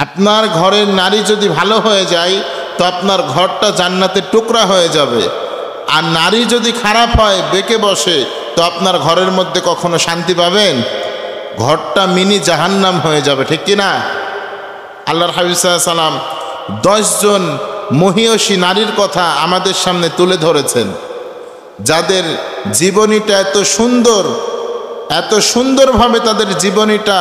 আপনার ঘরের নারী যদি ভালো হয়ে যায় তো আপনার ঘরটা জান্নাতের টুকরা হয়ে যাবে, আর নারী যদি খারাপ হয় বেঁকে বসে তো আপনার ঘরের মধ্যে কখনো শান্তি পাবেন? ঘরটা মিনি জাহান্নাম হয়ে যাবে, ঠিক কি না? আল্লাহর হাবিব সাল্লাল্লাহু আলাইহি ওয়াসাল্লাম 10 জন মহিয়সী নারীর কথা আমাদের সামনে তুলে ধরেছেন, যাদের জীবনীটা এত সুন্দরভাবে তাদের জীবনীটা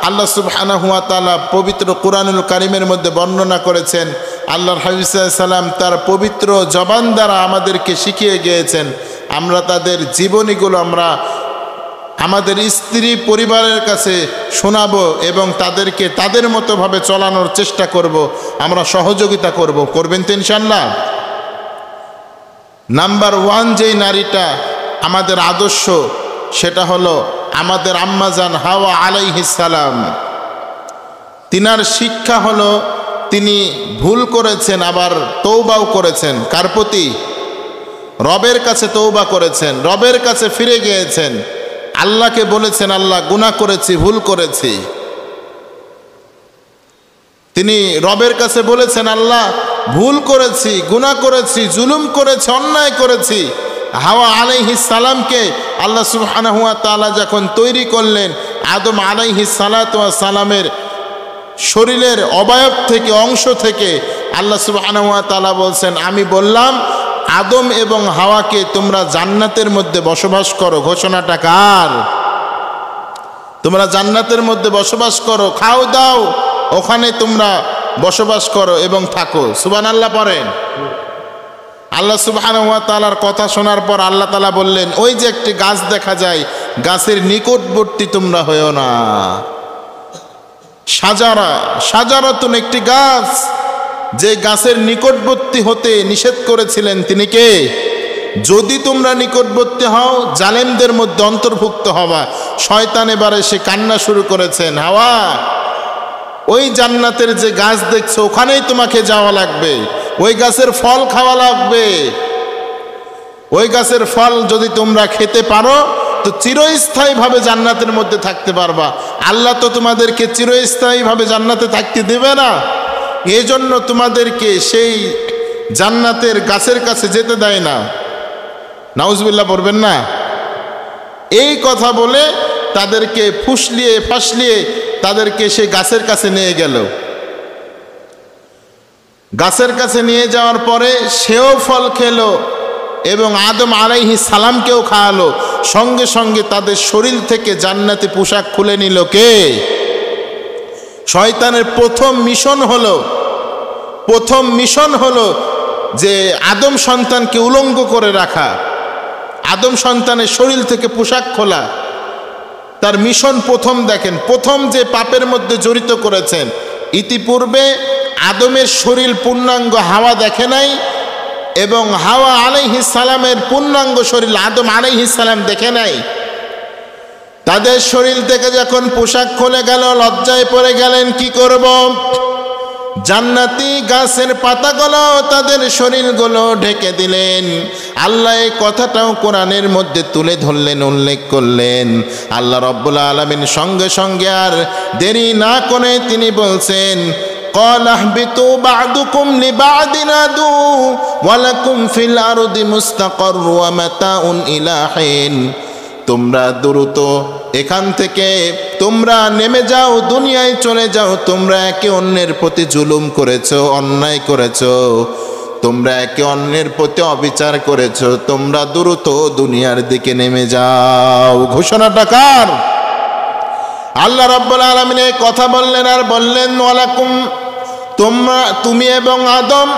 আল্লাহ সুবহানাহু ওয়া তাআলা পবিত্র কুরআনুল কারীমের মধ্যে বর্ণনা করেছেন। আল্লাহর হাবিব সাল্লাল্লাহু আলাইহি ওয়াসাল্লাম তার পবিত্র জবান দ্বারা আমাদেরকে শিখিয়ে গিয়েছেন। আমরা তাদের জীবনীগুলো আমরা আমাদের স্ত্রী পরিবারের কাছে শোনাবো এবং তাদেরকে তাদের মতোভাবে চলানোর চেষ্টা করব, আমরা সহযোগিতা করবেন তো ইনশাআল্লাহ? নাম্বার 1 যেই নারীটা আমাদের আদর্শ, সেটা হলো আমাদের আম্মাজান হাওয়া আলাইহিস সালাম। তিনার শিক্ষা হলো তিনি ভুল করেছেন আবার তওবাও করেছেন। কার প্রতি? রবের কাছে তওবা করেছেন, রবের কাছে ফিরে গিয়েছেন, আল্লাহকে বলেছেন আল্লাহ গুনাহ করেছি, ভুল করেছি। তিনি রবের কাছে বলেছেন আল্লাহ ভুল করেছি, গুনাহ করেছি, জুলুম করেছি, অন্যায় করেছি। হাওয়া আলাইহিস সালামকে আল্লাহ সুবহানাহু ওয়া তাআলা যখন তৈরি করলেন, আদম আলাইহিস সালাতু ওয়াস সালামের শরীরের অবয়ব থেকে, অংশ থেকে আল্লাহ সুবহানাহু ওয়া তাআলা বলছেন আমি বললাম আদম এবং হাওয়াকে তোমরা জান্নাতের মধ্যে বসবাস করো। ঘোষণাটা কার? তোমরা জান্নাতের মধ্যে বসবাস করো, খাও দাও, ওখানে তোমরা বসবাস করো এবং থাকো। সুবহানাল্লাহ পড়েন। আল্লাহ সুবহানাহু ওয়া তাআলার কথা শোনার পর আল্লাহ তাআলা বললেন ওই যে একটি গাছ দেখা যায়, গাছের নিকটবর্তী তোমরা হইও না। সাজারাতুন, একটি গাছ, যে গাছের নিকটবর্তী হতে নিষেধ করেছিলেন তিনি কে? যদি তোমরা নিকটবর্তী হও জালেমদের মধ্যে অন্তর্ভুক্ত হবা। শয়তান এবার এসে কান্না শুরু করেছেন, হাওয়া ওই জান্নাতের যে গাছ দেখছো ওখানেই তোমাকে যাওয়া লাগবে, ওই গাছের ফল খাওয়া লাগবে। ওই গাছের ফল যদি তোমরা খেতে পারো তো চিরস্থায়ীভাবে জান্নাতের মধ্যে থাকতে পারবা। আল্লাহ তো তোমাদেরকে চিরস্থায়ীভাবে জান্নাতে থাকতে দেবে না, এজন্য তোমাদেরকে সেই জান্নাতের গাছের কাছে যেতে দেয় না। নাউজুবিল্লাহ পড়বেন না। এই কথা বলে তাদেরকে ফাঁসলিয়ে তাদেরকে সেই গাছের কাছে নিয়ে গেল। গাছের কাছে নিয়ে যাওয়ার পরে সেও ফল খেলো এবং আদম আলাইহিস সালামকেও খাওয়ালো। সঙ্গে সঙ্গে তাদের শরীর থেকে জান্নাতি পোশাক খুলে নিল কে? শয়তানের প্রথম মিশন হলো যে আদম সন্তানকে উলঙ্গ করে রাখা, আদম সন্তানের শরীর থেকে পোশাক খোলা। তার মিশন প্রথম যে পাপের মধ্যে জড়িত করেছেন। ইতিপূর্বে আদমের শরীর পূর্ণাঙ্গ হাওয়া দেখে নাই এবং হাওয়া আলাইহিস সালামের পূর্ণাঙ্গ শরীর আদম আলাইহিস সালাম দেখে নাই। তাদের শরীর থেকে যখন পোশাক খুলে গেল লজ্জায় পড়ে গেলেন, কি করব? জান্নাতি গাছের পাতাগুলো তাদের শরীরগুলো ঢেকে দিলেন। আল্লাহ এই কথাটাও কোরআনের মধ্যে তুলে ধরলেন, উল্লেখ করলেন। আল্লাহ রাব্বুল আলামিন সঙ্গে সঙ্গে আর দেরি না করে তিনি বলছেন قال اهبطوا بعضكم لبعض عدو ولكم في الأرض مستقر ومتاع إلى حين। তোমরা দ্রুত এখান থেকে তোমরা নেমে যাও, দুনিয়ায় চলে যাও। তোমরা একে অন্যের প্রতি জুলুম করেছো, অন্যায় করেছো, তোমরা একে অন্যের প্রতি অবিচার করেছো, তোমরা দ্রুত দুনিয়ার দিকে নেমে যাও। ঘোষণাটা কার? আল্লাহ রাব্বুল আলামিন এই কথা বললেন আর বললেন ওয়ালাকুম, তুমি এবং আদম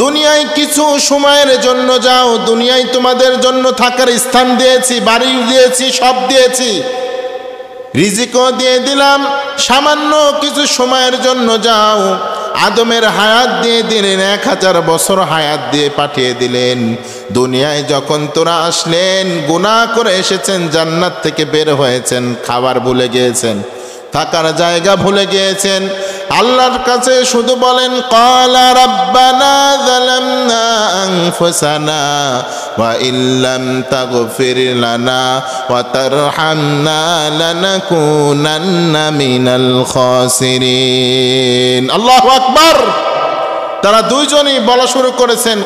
দুনিয়ায় কিছু সময়ের জন্য যাও। দুনিয়ায় তোমাদের জন্য থাকার স্থান দিয়েছি, বাড়ি দিয়েছি, সব দিয়েছি, রিজিকও দিয়ে দিলাম। সামান্য কিছু সময়ের জন্য যাও। আদমের হায়াত দিয়ে দিলেন, 1000 বছর হায়াত দিয়ে পাঠিয়ে দিলেন। দুনিয়ায় যখন তোরা আসলেন গুনাহ করে এসেছেন, জান্নাত থেকে বের হয়েছেন, খাবার ভুলে গিয়েছেন। থাকার জায়গা ভুলে গিয়েছেন। আল্লাহর কাছে শুধু বলেন ক্বালা রাব্বানা যালামনা আনফুসানা ওয়া ইল্লাম তাগফির লানা ওয়া তারহামনা লানাকুনান্না মিনাল খাসিরিন। আল্লাহু আকবার। তারা দুইজনই বলা শুরু করেছেন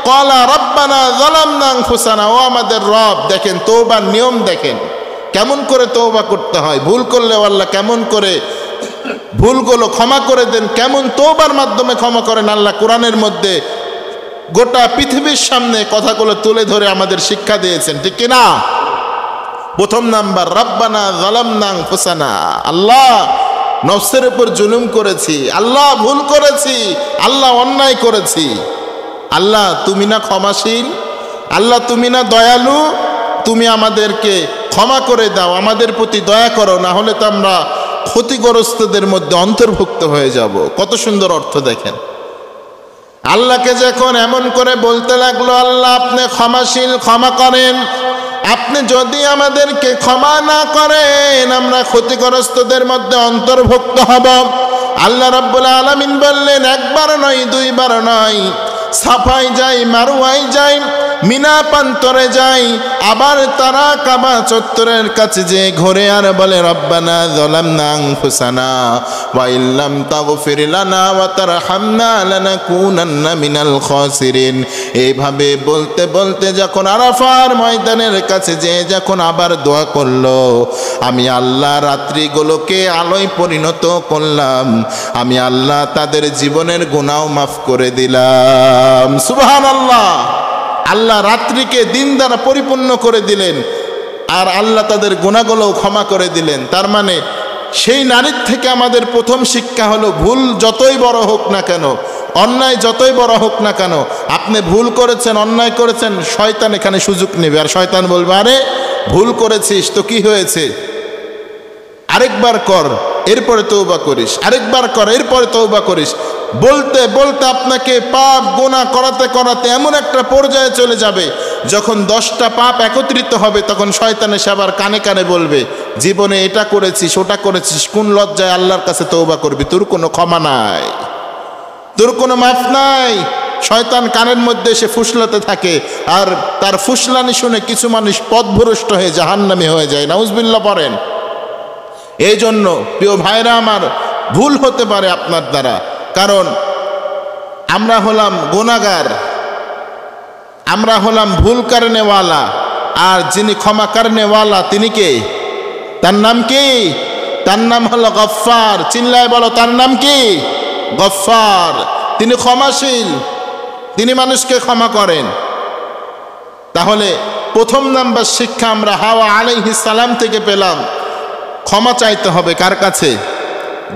ক্বালা রাব্বানা যালামনা আনফুসানা, ও আমাদের রব। দেখেন তওবার নিয়ম, দেখেন কেমন করে তওবা করতে হয়। ভুল করলে আল্লাহ কেমন করে ভুলগুলো ক্ষমা করে দেন, কেমন তওবার মাধ্যমে ক্ষমা করেন আল্লাহ কোরআনের মধ্যে গোটা পৃথিবীর সামনে কথাগুলো তুলে ধরে আমাদের শিক্ষা দিয়েছেন, ঠিক কিনা? প্রথম নাম্বার রাব্বানা যালামনা আনফুসানা, আল্লাহ নফসের উপর জুলুম করেছি, আল্লাহ ভুল করেছি, আল্লাহ অন্যায় করেছি। আল্লাহ তুমি না ক্ষমাশীল, আল্লাহ তুমি না দয়ালু, তুমি আমাদেরকে ক্ষমা করে দাও, আমাদের প্রতি দয়া করো, না হলে তো আমরা ক্ষতিগ্রস্তদের মধ্যে অন্তর্ভুক্ত হয়ে যাব। কত সুন্দর অর্থ দেখেন। আল্লাহকে যখন এমন করে বলতে লাগলো আল্লাহ আপনি ক্ষমাশীল, ক্ষমা করেন, আপনি যদি আমাদেরকে ক্ষমা না করেন আমরা ক্ষতিগ্রস্তদের মধ্যে অন্তর্ভুক্ত হব। আল্লাহ রাব্বুল আলামিন বললেন একবার নয়, দুইবার নয়, সাফাই যাই, মারওয়ায় যাই, মিনা প্রান্তরে যাই, আবার তারা কাবা চত্বরের কাছে যে ঘুরে আর বলে রব্বানা যালামনা আনফুসানা ওয়া ইল্লাম তাগফির লানা ওয়া তারহামনা লানাকুনান্না মিনাল খাসিরিন। এইভাবে বলতে বলতে যখন আরাফার ময়দানের কাছে যে যখন আবার দোয়া করলো, আমি আল্লাহ রাত্রিগুলোকে আলোয় পরিণত করলাম, আমি আল্লাহ তাদের জীবনের গুনাহ মাফ করে দিলাম। সুবহানাল্লাহ। আল্লাহ রাত্রিকে দিন দ্বারা পরিপূর্ণ করে দিলেন, আর আল্লাহ তাদের গুনাহগুলো ক্ষমা করে দিলেন। তার মানে সেই নারীর থেকে আমাদের প্রথম শিক্ষা হলো ভুল যতই বড় হোক না কেন, অন্যায় যতই বড় হোক না কেন, আপনি ভুল করেছেন, অন্যায় করেছেন, শয়তান এখানে সুযোগ নেবে। আর শয়তান বলবে আরে ভুল করেছিস তো কি হয়েছে, আরেকবার কর এরপরে তওবা করিস, আরেকবার কর এরপরে তওবা করিস। বলতে বলতে আপনাকে পাপ গুনাহ করাতে করাতে এমন একটা পর্যায়ে চলে যাবে যখন 10টা পাপ একত্রিত হবে, তখন শয়তান এসে আবার কানে কানে বলবে জীবনে এটা করেছিস, ওটা করেছিস, কোন লজ্জায় আল্লাহর কাছে তওবা করবি, তোর কোনো ক্ষমা নাই, তোর কোনো মাফ নাই। শয়তান কানের মধ্যে এসে ফুসলাতে থাকে, আর তার ফুসলানি শুনে কিছু মানুষ পথভ্রষ্ট হয়ে জাহান্নামী হয়ে যায়। নাউজুবিল্লাহ পড়েন। এই জন্য প্রিয় ভাইরা আমার, ভুল হতে পারে আপনার দ্বারা, কারণ আমরা হলাম গুনাহগার, আমরা হলাম ভুল করনেওয়ালা, আর যিনি ক্ষমা করনেওয়ালা তিনি কে? তার নাম কি? তার নাম হলো গফফার। চিল্লায় বলো তার নাম কি? গফফার। তিনি ক্ষমাশীল, তিনি মানুষকে ক্ষমা করেন। তাহলে প্রথম নাম্বার শিক্ষা আমরা হাওয়া আলাইহিস সালাম থেকে পেলাম, ক্ষমা চাইতে হবে কার কাছে?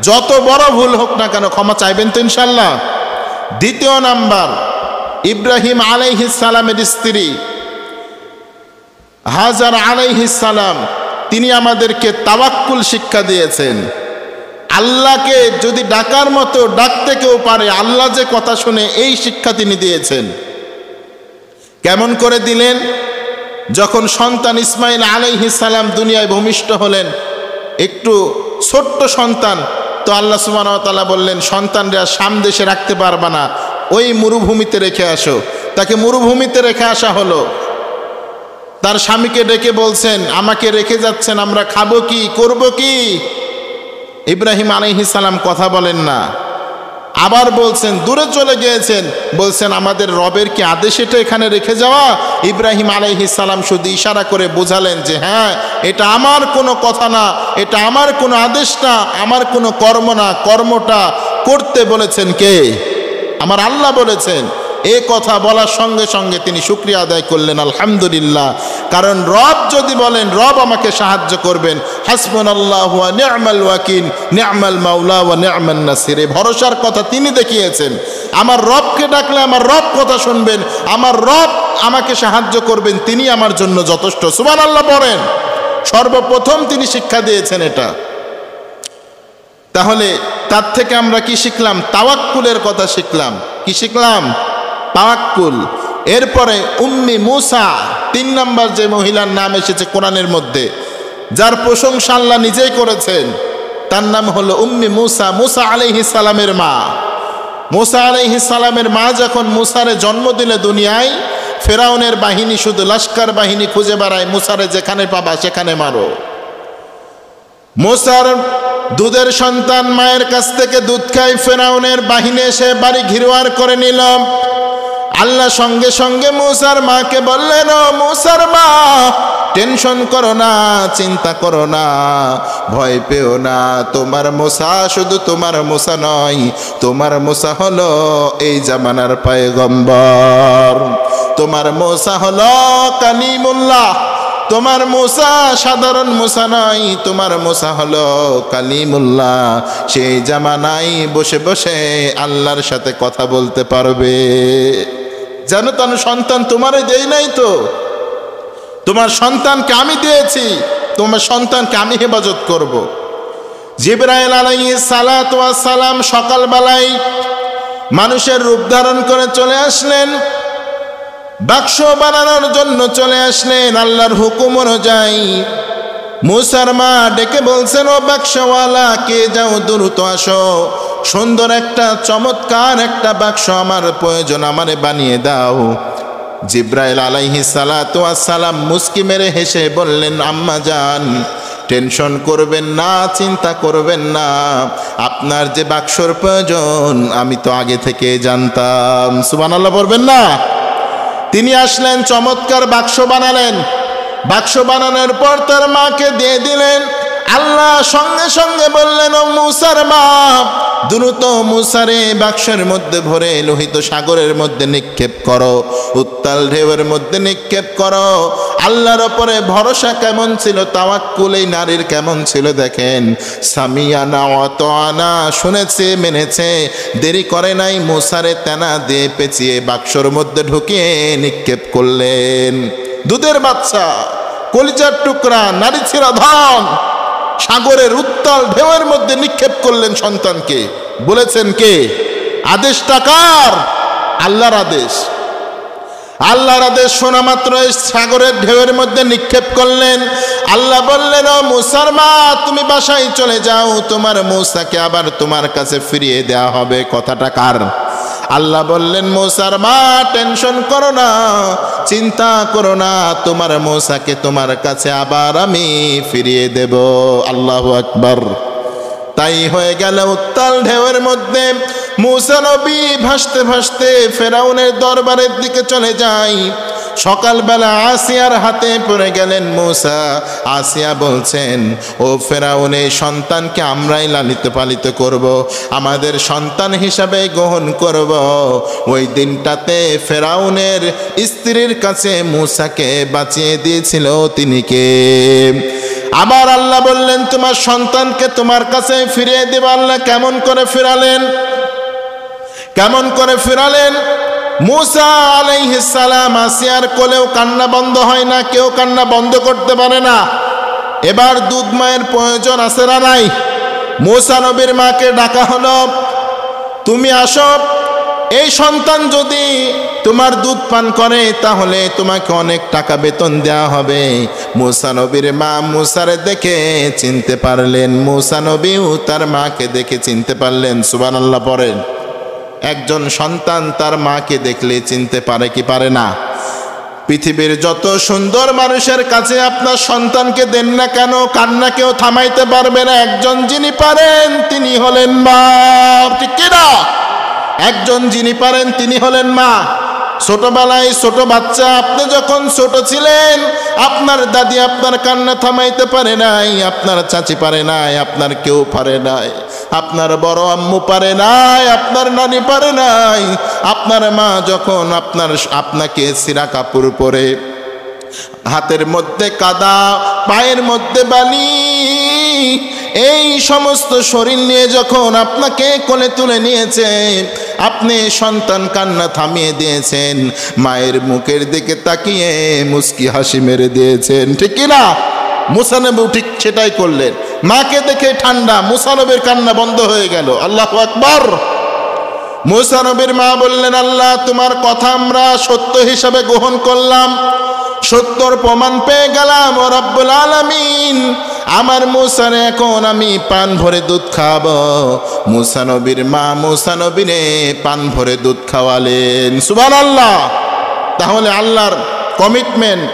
যত বড় ভুল হোক না কেন ক্ষমা চাইবেন তো ইনশাল্লাহ। দ্বিতীয় নাম্বার, ইব্রাহিম আলাইহিস সালামের স্ত্রী হাজার আলাইহিস সালাম, তিনি আমাদেরকে তাওয়াক্কুল শিক্ষা দিয়েছেন। আল্লাহকে যদি ডাকার মতো ডাকতে কেউ পারে, আল্লাহ যে কথা শুনে, এই শিক্ষা তিনি দিয়েছেন। কেমন করে দিলেন? যখন সন্তান ইসমাইল আলাইহিস সালাম দুনিয়ায় ভূমিষ্ঠ হলেন, একটু ছোট্ট সন্তান, তো আল্লাহ সুবহানাহু ওয়া তাআলা বললেন সন্তানরা শাম দেশে রাখতে পারবা না, ওই মরুভূমিতে রেখে আসো। তাকে মরুভূমিতে রেখে আসা হলো। তার স্বামীকে ডেকে বলছেন আমাকে রেখে যাচ্ছেন, আমরা খাবো কি, করব কি? ইব্রাহিম আলাইহিস সালাম কথা বলেন না। আবার বলছেন, দূরে চলে গিয়েছেন, বলছেন আমাদের রবের কি আদেশ এটা এখানে রেখে যাওয়া? ইব্রাহিম আলাইহিস সালাম শুধু ইশারা করে বোঝালেন যে হ্যাঁ, এটা আমার কোনো কথা না, এটা আমার কোনো আদেশ না, আমার কোনো কর্ম না, কর্মটা করতে বলেছেন কে? আমার আল্লাহ বলেছেন। এই কথা বলার সঙ্গে সঙ্গে তিনি শুকরিয়া আদায় করলেন, আলহামদুলিল্লাহ। কারণ রব যদি বলেন রব আমাকে সাহায্য করবেন, হাসবুনাল্লাহু ওয়া নি'মাল ওয়াকিল, নি'মাল মাওলা ওয়া নি'মান নাসির, এই ভরসার কথা তিনি দেখিয়েছেন। আমার রবকে ডাকলে আমার রব কথা শুনবেন, আমার রব আমাকে সাহায্য করবেন, তিনি আমার জন্য যথেষ্ট। সুবহানাল্লাহ পড়েন। সর্বপ্রথম তিনি শিক্ষা দিয়েছেন এটা। তাহলে তার থেকে আমরা কি শিখলাম? তাওয়াক্কুলের কথা শিখলাম। কি শিখলাম? তাওয়াক্কুল। এরপরে উম্মি মুসা, 3 নম্বর যে মহিলার নাম এসেছে কোরআনের মধ্যে, যার প্রশংসা আল্লাহ নিজেই করেছেন, তার নাম হলো উম্মি মুসা, মুসা আলাইহিস সালামের মা। মুসা আলাইহিস সালামের মা যখন মুসারে জন্ম দিলে দুনিয়ায়, ফেরাউনের বাহিনী শুধু লস্কর বাহিনী খুঁজে বেড়ায়, মুসারে যেখানে পাবা সেখানে মারো। মুসার দুধের সন্তান মায়ের কাছ থেকে দুধ খায়, ফেরাউনের বাহিনী এসে বাড়ি ঘিরোয়ার করে নিল। আল্লাহ সঙ্গে সঙ্গে মুসার মাকে বললেন, ও মুসার মা, টেনশন করো না, চিন্তা করো না, ভয় পেও না। তোমার মুসা শুধু তোমার মুসা নয়, তোমার মুসা হলো এই জামানার পয়গম্বর। তোমার মুসা হলো কালিমুল্লাহ। তোমার মুসা সাধারণ মুসা নয়, তোমার মুসা হলো কালিমুল্লাহ। সেই জামানায় বসে বসে আল্লাহর সাথে কথা বলতে পারবে। জানো তো, সন্তান তোমারে দেই নাই তো, তোমার সন্তানকে আমি দিয়েছি, তোমার সন্তানকে আমি হেফাজত করব। জিবরাইল আলাইহিস সালাতু ওয়াস সালাম সকালবেলায় মানুষের রূপ ধারণ করে চলে আসলেন, বাক্স বানানোর জন্য চলে আসলেন আল্লাহর হুকুম অনুযায়ী। মুসার মা ডেকে বলছেন, ও বাক্সওয়ালা, কে যাও, দ্রুত আসো, সুন্দর একটা চমৎকার একটা বাক্স আমার প্রয়োজন, আমারে বানিয়ে দাও। জিবরাইল আলাইহিস সালাতু ওয়াস সালাম মুস্কি মেরে হেসে বললেন, আম্মা জান, টেনশন করবেন না, চিন্তা করবেন না, আপনার যে বাক্সর প্রয়োজন আমি তো আগে থেকে জানতাম। সুবহানাল্লাহ বলবেন না? তিনি আসলেন, চমৎকার বাক্স বানালেন। বাক্স বানানোর পর তার মাকে দিয়ে দিলেন। আল্লাহ সঙ্গে সঙ্গে বললেন, ও মুসার মা, দ্রুত মুসারে বাক্সের মধ্যে ভরে লোহিত সাগরের মধ্যে নিক্ষেপ করো, উত্তাল ঢেউয়ের মধ্যে নিক্ষেপ করো। আল্লাহর ওপরে ভরসা কেমন ছিল, তাওয়াক্কুল এই নারীর কেমন ছিল দেখেন। সামিয়ানা ওয়া তাআনা, শুনেছে মেনেছে, দেরি করে নাই, মুসারে তেনা দিয়ে পেঁচিয়ে বাক্সর মধ্যে ঢুকিয়ে নিক্ষেপ করলেন। দুধের বাচ্চা, কলিজার টুকরা, নারী ছিল ধন, সাগরের উত্তাল ঢেউয়ের মধ্যে নিক্ষেপ করলেন সন্তানকে। বলেছেন কে? আদেশটা কার? আল্লাহর আদেশ। আল্লাহর আদেশ শোনা মাত্র সাগরের ঢেউয়ের মধ্যে নিক্ষেপ করলেন। আল্লাহ বললেন, ও মুসার মা, তুমি বাসায় চলে যাও, তোমার মুসাকে আবার তোমার কাছে ফিরিয়ে দেওয়া হবে। কথাটা কার? আল্লাহ বললেন, মুসার মা, টেনশন করো না, চিন্তা করো না, তোমার মুসাকে তোমার কাছে আবার আমি ফিরিয়ে দেব। আল্লাহু আকবার। তাই হয়ে গেল। উত্তাল ঢেউয়ের মধ্যে মুসা নবী ভাসতে ভাসতে ফেরাউনের দরবারের দিকে চলে যায়। সকালবেলা আসিয়ার হাতে পড়ে গেলেন মুসা। আসিয়া বলছেন, ও ফেরাউন, এই সন্তানকে আমরাই লালিত পালিত করব, আমাদের সন্তান হিসাবে গ্রহণ করব। ওই দিনটাতে ফেরাউনের স্ত্রীর কাছে মুসাকে বাঁচিয়ে দিয়েছিল তিনি কে? আবার আল্লাহ বললেন, তোমার সন্তানকে তোমার কাছে ফিরিয়ে দেব। আল্লাহ কেমন করে ফিরালেন? কেমন করে ফিরালেন? মুসা আলাইহিস সালাম আসিয়ার কোলেও কান্না বন্ধ হয় না, কেউ কান্না বন্ধ করতে পারে না। এবার দুধ মায়ের প্রয়োজন আছে না নাই? মুসা নবীর মাকে ডাকা হলো, তুমি আসো, এই সন্তান যদি তোমার দুধ পান করে তাহলে তোমাকে অনেক টাকা বেতন দেওয়া হবে। মুসা নবীর মা মুসারে দেখে চিনতে পারলেন, মুসা নবীও তার মাকে দেখে চিনতে পারলেন। সুবহানাল্লাহ পড়েন। একজন সন্তান তার মাকে দেখলে চিনতে পারে কি পারে না? পৃথিবীর যত সুন্দর মানুষের কাছে আপনার সন্তানকে দেন না কেন, কান্না কেউ থামাইতে পারবে না। একজন যিনি পারেন তিনি হলেন মা, ঠিক কিনা? একজন যিনি পারেন তিনি হলেন মা। ছোটবেলায় ছোট বাচ্চা, আপনি যখন ছোট ছিলেন আপনার দাদি আপনার কান্না থামাইতে পারে নাই, আপনার চাচি পারে নাই, আপনার কেউ পারে নাই, আপনার বড় আম্মু পারে নাই, আপনার নানি পারে নাই। আপনার মা যখন আপনাকে ছিঁড়া কাপড় পরে, হাতের মধ্যে কাদা, পায়ের মধ্যে বালি, এই সমস্ত শরীর নিয়ে যখন আপনাকে কোলে তুলে নিয়েছে, আপনি সন্তান কান্না থামিয়ে দিয়েছেন, মায়ের মুখের দিকে তাকিয়ে মুস্কি হাসি মেরে দিয়েছেন, ঠিক কিনা? মুসা নবী ঠিক সেটাই করলেন। মাকে দেখে ঠান্ডা, মুসা নবীর কান্না বন্ধ হয়ে গেল। আল্লাহু আকবার। মুসা নবীর মা বললেন, আল্লাহ তোমার কথা আমরা সত্য হিসাবে গ্রহণ করলাম, সত্যর প্রমাণ পেয়ে গেলাম। ও রব্বুল আলামিন, আমার মুসারে এখন আমি পান ভরে দুধ খাওয়াবো। মুসা নবীর মা মুসা নবীরে পান ভরে দুধ খাওয়ালেন। সুবহানাল্লাহ। তাহলে আল্লাহর কমিটমেন্ট,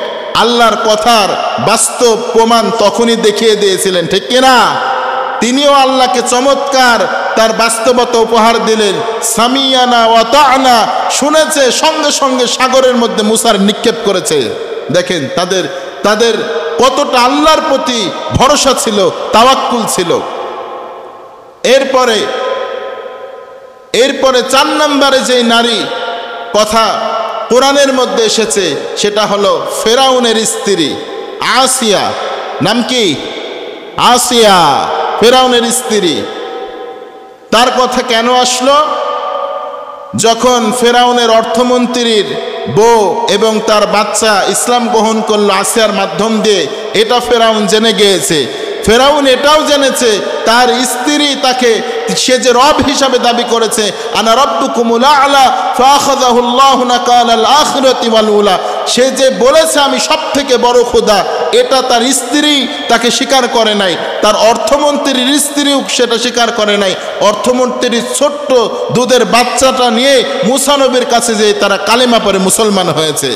আল্লাহর কথার বাস্তব প্রমাণ তখনই দেখিয়ে দিয়েছিলেন, ঠিক কিনা? তিনিও আল্লাহকে চমৎকার তার বাস্তবতা উপহার দিলেন। সামিয়ানা ওয়া তা'না, শুনেছে, সঙ্গে সঙ্গে সাগরের মধ্যে মুসার নিক্ষেপ করেছে। দেখেন তাদের কতটা আল্লাহর প্রতি ভরসা ছিল, তাওয়াক্কুল ছিল। এরপরে 4 নম্বরে যে নারী কথা কোরআনের মধ্যে এসেছে সেটা হলো ফেরাউনের স্ত্রী আসিয়া। নাম কি? আসিয়া, ফেরাউনের স্ত্রী। তার কথা কেন আসলো? যখন ফেরাউনের অর্থমন্ত্রীর বউ এবং তার বাচ্চা ইসলাম গ্রহণ করলো আসিয়ার মাধ্যম দিয়ে, এটা ফেরাউন জেনে গিয়েছে। ফেরাউন এটাও জেনেছে তার স্ত্রী তাকে, সে যে রব হিসাবে দাবি করেছে, আনা রাব্বুকুমুল আ'লা ফাআখাযাহুল্লাহু নাকালাল আখিরাতি ওয়াল উলা, সে যে বলেছে আমি সবথেকে বড় খোদা, এটা তার স্ত্রী তাকে স্বীকার করে নাই, তার অর্থমন্ত্রীর স্ত্রীও সেটা স্বীকার করে নাই। অর্থমন্ত্রীর ছোট্ট দুধের বাচ্চাটা নিয়ে মুসা নবীর কাছে যে তারা কালেমা পড়ে মুসলমান হয়েছে।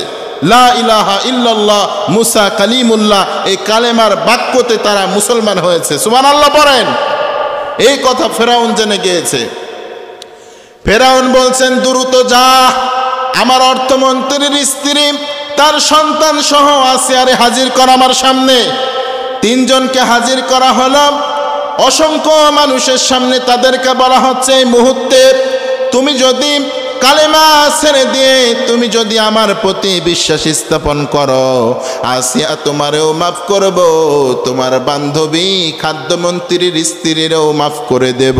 লা ইলাহা ইল্লাল্লাহ মুসা কালিমুল্লাহ, এই কালেমার বাক্যতে তারা মুসলমান হয়েছে। সুবহানাল্লাহ পড়েন। এই কথা ফেরাউন জেনে গিয়েছে। ফেরাউন বলছেন, দ্রুত যা, আমার অর্থমন্ত্রীর স্ত্রী তার সন্তান সহ আসিয়ারে হাজির করা আমার সামনে। 3 জনকে হাজির করা হলো অসংখ্য মানুষের সামনে। তাদেরকে বলা হচ্ছে, এই মুহূর্তে তুমি যদি কালেমা ছেড়ে দিয়ে তুমি যদি আমার প্রতি বিশ্বাস স্থাপন করো, আসিয়া তোমারেও মাফ করব, তোমার বান্ধবী খাদ্যমন্ত্রীর স্ত্রীরও মাফ করে দেব।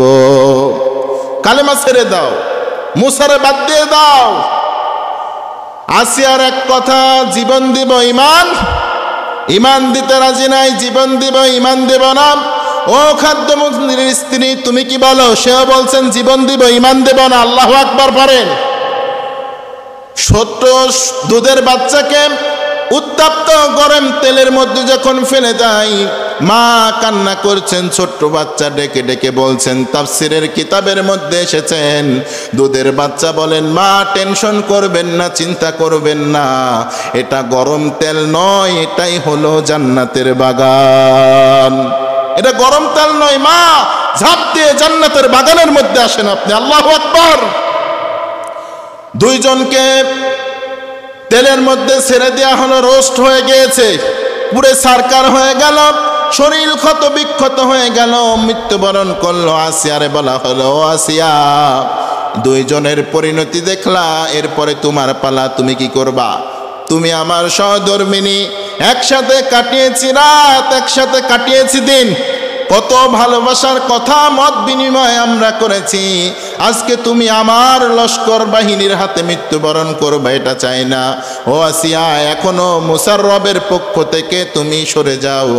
কালেমা ছেড়ে দাও, মুসারে বাদ দিয়ে দাও। আসিয়ার এক কথা, জীবন দিব, ইমান দিতে রাজি নাই, জীবন দিব, ইমান দেব না। ও খাদ্যমন্ত্রীর স্ত্রী, তুমি কি বলো? সেও বলছেন জীবন দিব, ইমান দেব না। আল্লাহু আকবার পড়েন। ছোট্ট দুধের বাচ্চাকে উত্তপ্ত গরম তেলের মধ্যে যখন ফেলে দেয়, মা কান্না করছেন, ছোট্ট বাচ্চা ডেকে ডেকে বলছেন। তাফসিরের কিতাবের মধ্যে এসেছেন, দুধের বাচ্চা বলেন, মা টেনশন করবেন না, চিন্তা করবেন না, এটা গরম তেল নয়, এটাই হলো জান্নাতের বাগান। এটা গরম তেল নয়, মা ঝাঁপ দিয়ে জান্নাতের বাগানের মধ্যে আসেন আপনি। আল্লাহু আকবার। 2 জনকে তেলের মধ্যে ছেড়ে দেওয়া হলো, রোস্ট হয়ে গিয়েছে, পুরে সারকার হয়ে গেল, শরীর ক্ষত বিক্ষত হয়ে গেল, মৃত্যুবরণ করলো। আসিয়ারে বলা হলো, আসিয়া 2 জনের পরিণতি দেখলা, এরপরে তোমার পালা, তুমি কি করবা? তুমি আমার সহধর্মিনী, একসাথে কাটিয়েছি রাত, একসাথে কাটিয়েছি দিন, কত ভালোবাসার কথা মত বিনিময় আমরা করেছি। আজকে তুমি আমার লস্কর বাহিনীর হাতে মৃত্যুবরণ করবে, এটা চাই না। ও আসিয়া, এখনো মুসার রবের পক্ষ থেকে তুমি সরে যাও,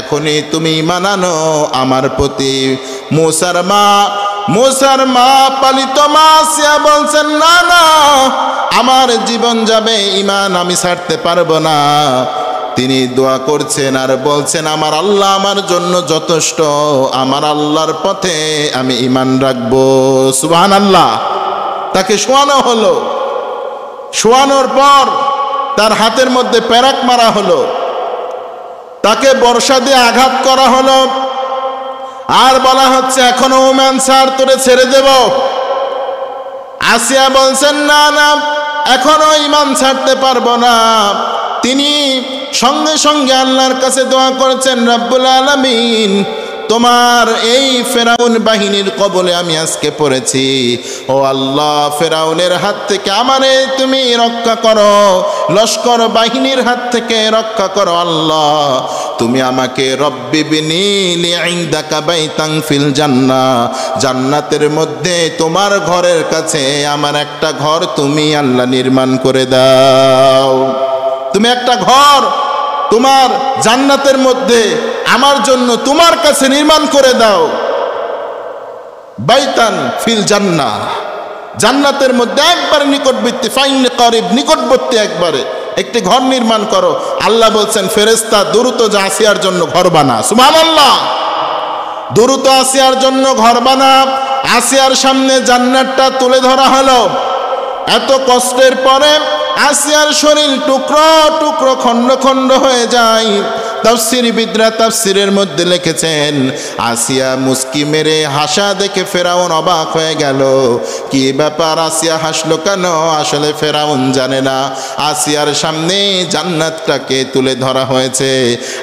এখনই তুমি মানানো আমার প্রতি। মুসার মা পালিত মা আসিয়া বলছেন, না না, আমার জীবন যাবে, ইমান আমি ছাড়তে পারবো না। তিনি দোয়া করছেন আর বলছেন, আমার আল্লাহ আমার জন্য যথেষ্ট, আমার আল্লাহর পথে আমি ঈমান রাখবো। সুবহানাল্লাহ। তাকে শোয়ানো হলো, শোয়ানোর পর তার হাতের মধ্যে প্যারাক মারা হলো, তাকে বর্ষা দিয়ে আঘাত করা হলো, আর বলা হচ্ছে এখনো ওমান স্যার তোরে ছেড়ে দেব। আসিয়া বলছেন, না না, এখনো ঈমান ছাড়তে পারবো না। তিনি সঙ্গে সঙ্গে আল্লাহর কাছে দোয়া করেছেন, রব্বুল আলামিন, তোমার এই ফেরাউন বাহিনীর কবলে আমি আজকে পড়েছি। ও আল্লাহ, ফেরাউনের হাত থেকে আমারে তুমি রক্ষা করো, লস্কর বাহিনীর হাত থেকে রক্ষা করো। আল্লাহ, তুমি আমাকে রব্বি বিনি লি'ইনদাকা বাইতান ফিল জান্নাহ, জান্নাতের মধ্যে তোমার ঘরের কাছে আমার একটা ঘর তুমি আল্লাহ নির্মাণ করে দাও। তুমি একটা ঘর তোমার জান্নাতের মধ্যে আমার জন্য তোমার কাছে নির্মাণ করে দাও। বাইতান ফিল জান্নাহ, জান্নাতের মধ্যে একবারে নিকটবর্তী, ফাইন করিব, নিকটবর্তী একবারে একটি ঘর নির্মাণ করো। আল্লাহ বলছেন ফেরেশতা দ্রুত যা আসিয়ার জন্য ঘর বানা। সুবহানাল্লাহ। দ্রুত আসিয়ার জন্য ঘর বানা। আসিয়ার সামনে জান্নাতটা তুলে ধরা হলো। এত কষ্টের পরে আসিয়ার শরীর টুকরো টুকরো খণ্ড খণ্ড হয়ে যায়। তাফসীরবিদরা তাফসীরের মধ্যে লিখেছেন আসিয়া মুস্কি মেরে হাসা দেখে ফেরাউন অবাক হয়ে গেল। কি ব্যাপার, আসিয়া হাসলো কেন? আসলে ফেরাউন জানে না আসিয়ার সামনে জান্নাতটাকে তুলে ধরা হয়েছে।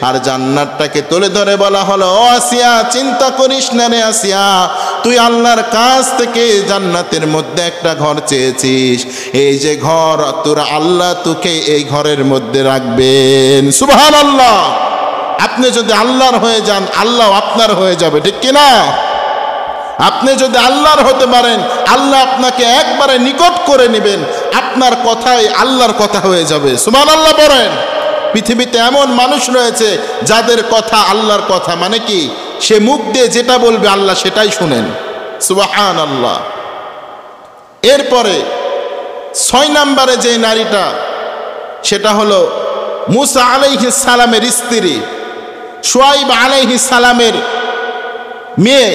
আর জান্নাতটাকে তুলে ধরে বলা হলো, ও আসিয়া চিন্তা করিস না রে আসিয়া, তুই আল্লাহর কাছ থেকে জান্নাতের মধ্যে একটা ঘর চেয়েছিস, এই যে ঘর তোর আল্লাহ তোকে এই ঘরের মধ্যে রাখবেন। সুবহানাল্লাহ। আপনি যদি আল্লাহর হয়ে যান আল্লাহ আপনার হয়ে যাবে, ঠিক কিনা? আপনি যদি আল্লাহর হতে পারেন আল্লাহ আপনাকে একবারে নিকট করে নেবেন, আপনার কথাই আল্লাহর কথা হয়ে যাবে। সুবহানাল্লাহ পড়েন। পৃথিবীতে এমন মানুষ রয়েছে যাদের কথা আল্লাহর কথা, মানে কি সে মুখ দিয়ে যেটা বলবে আল্লাহ সেটাই শুনেন। সুবহানাল্লাহ। এরপরে 6 নম্বরে যে নারীটা, সেটা হলো মুসা আলাইহিস সালামের স্ত্রী, শুআইব আলাইহিস সালামের মেয়ে।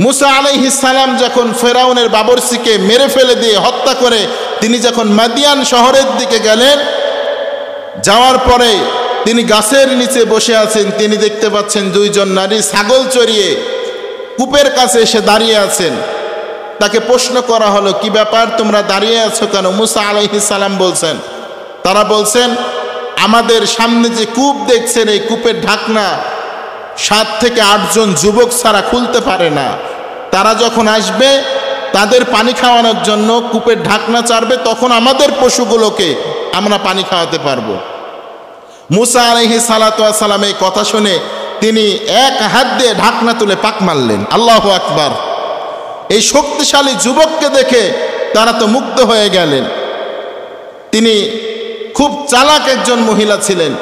মুসা আলাইহিস সালাম যখন ফেরাউনের বাবরসিকে মেরে ফেলে দিয়ে হত্যা করে তিনি যখন মাদিয়ান শহরের দিকে গেলেন, যাওয়ার পরে তিনি গাছের নিচে বসে আছেন, তিনি দেখতে পাচ্ছেন 2 জন নারী ছাগল চড়িয়ে কূপের কাছে এসে দাঁড়িয়ে আছেন। তাকে প্রশ্ন করা হলো, কি ব্যাপার, তোমরা দাঁড়িয়ে আছো কেন? মুসা আলাইহিস সালাম বলছেন, তারা বলছেন আমাদের সামনে যে কূপ দেখছেন এই কূপের ঢাকনা 7 থেকে 8 জন যুবক ছাড়া খুলতে পারে না। তারা যখন আসবে তাদের পানি খাওয়ানোর জন্য কূপের ঢাকনা চাড়বে, তখন আমাদের পশুগুলোকে আমরা পানি খাওয়াতে পারবো। মুসা আলাইহিস সালাতু ওয়াস সালাম এই কথা শুনে তিনি এক হাত দিয়ে ঢাকনা তুলে পাক মারলেন। আল্লাহু আকবার। এই শক্তিশালী যুবককে দেখে তারা তো মুগ্ধ হয়ে গেলেন। তিনি খুব চালাক একজন মহিলা ছিলেন।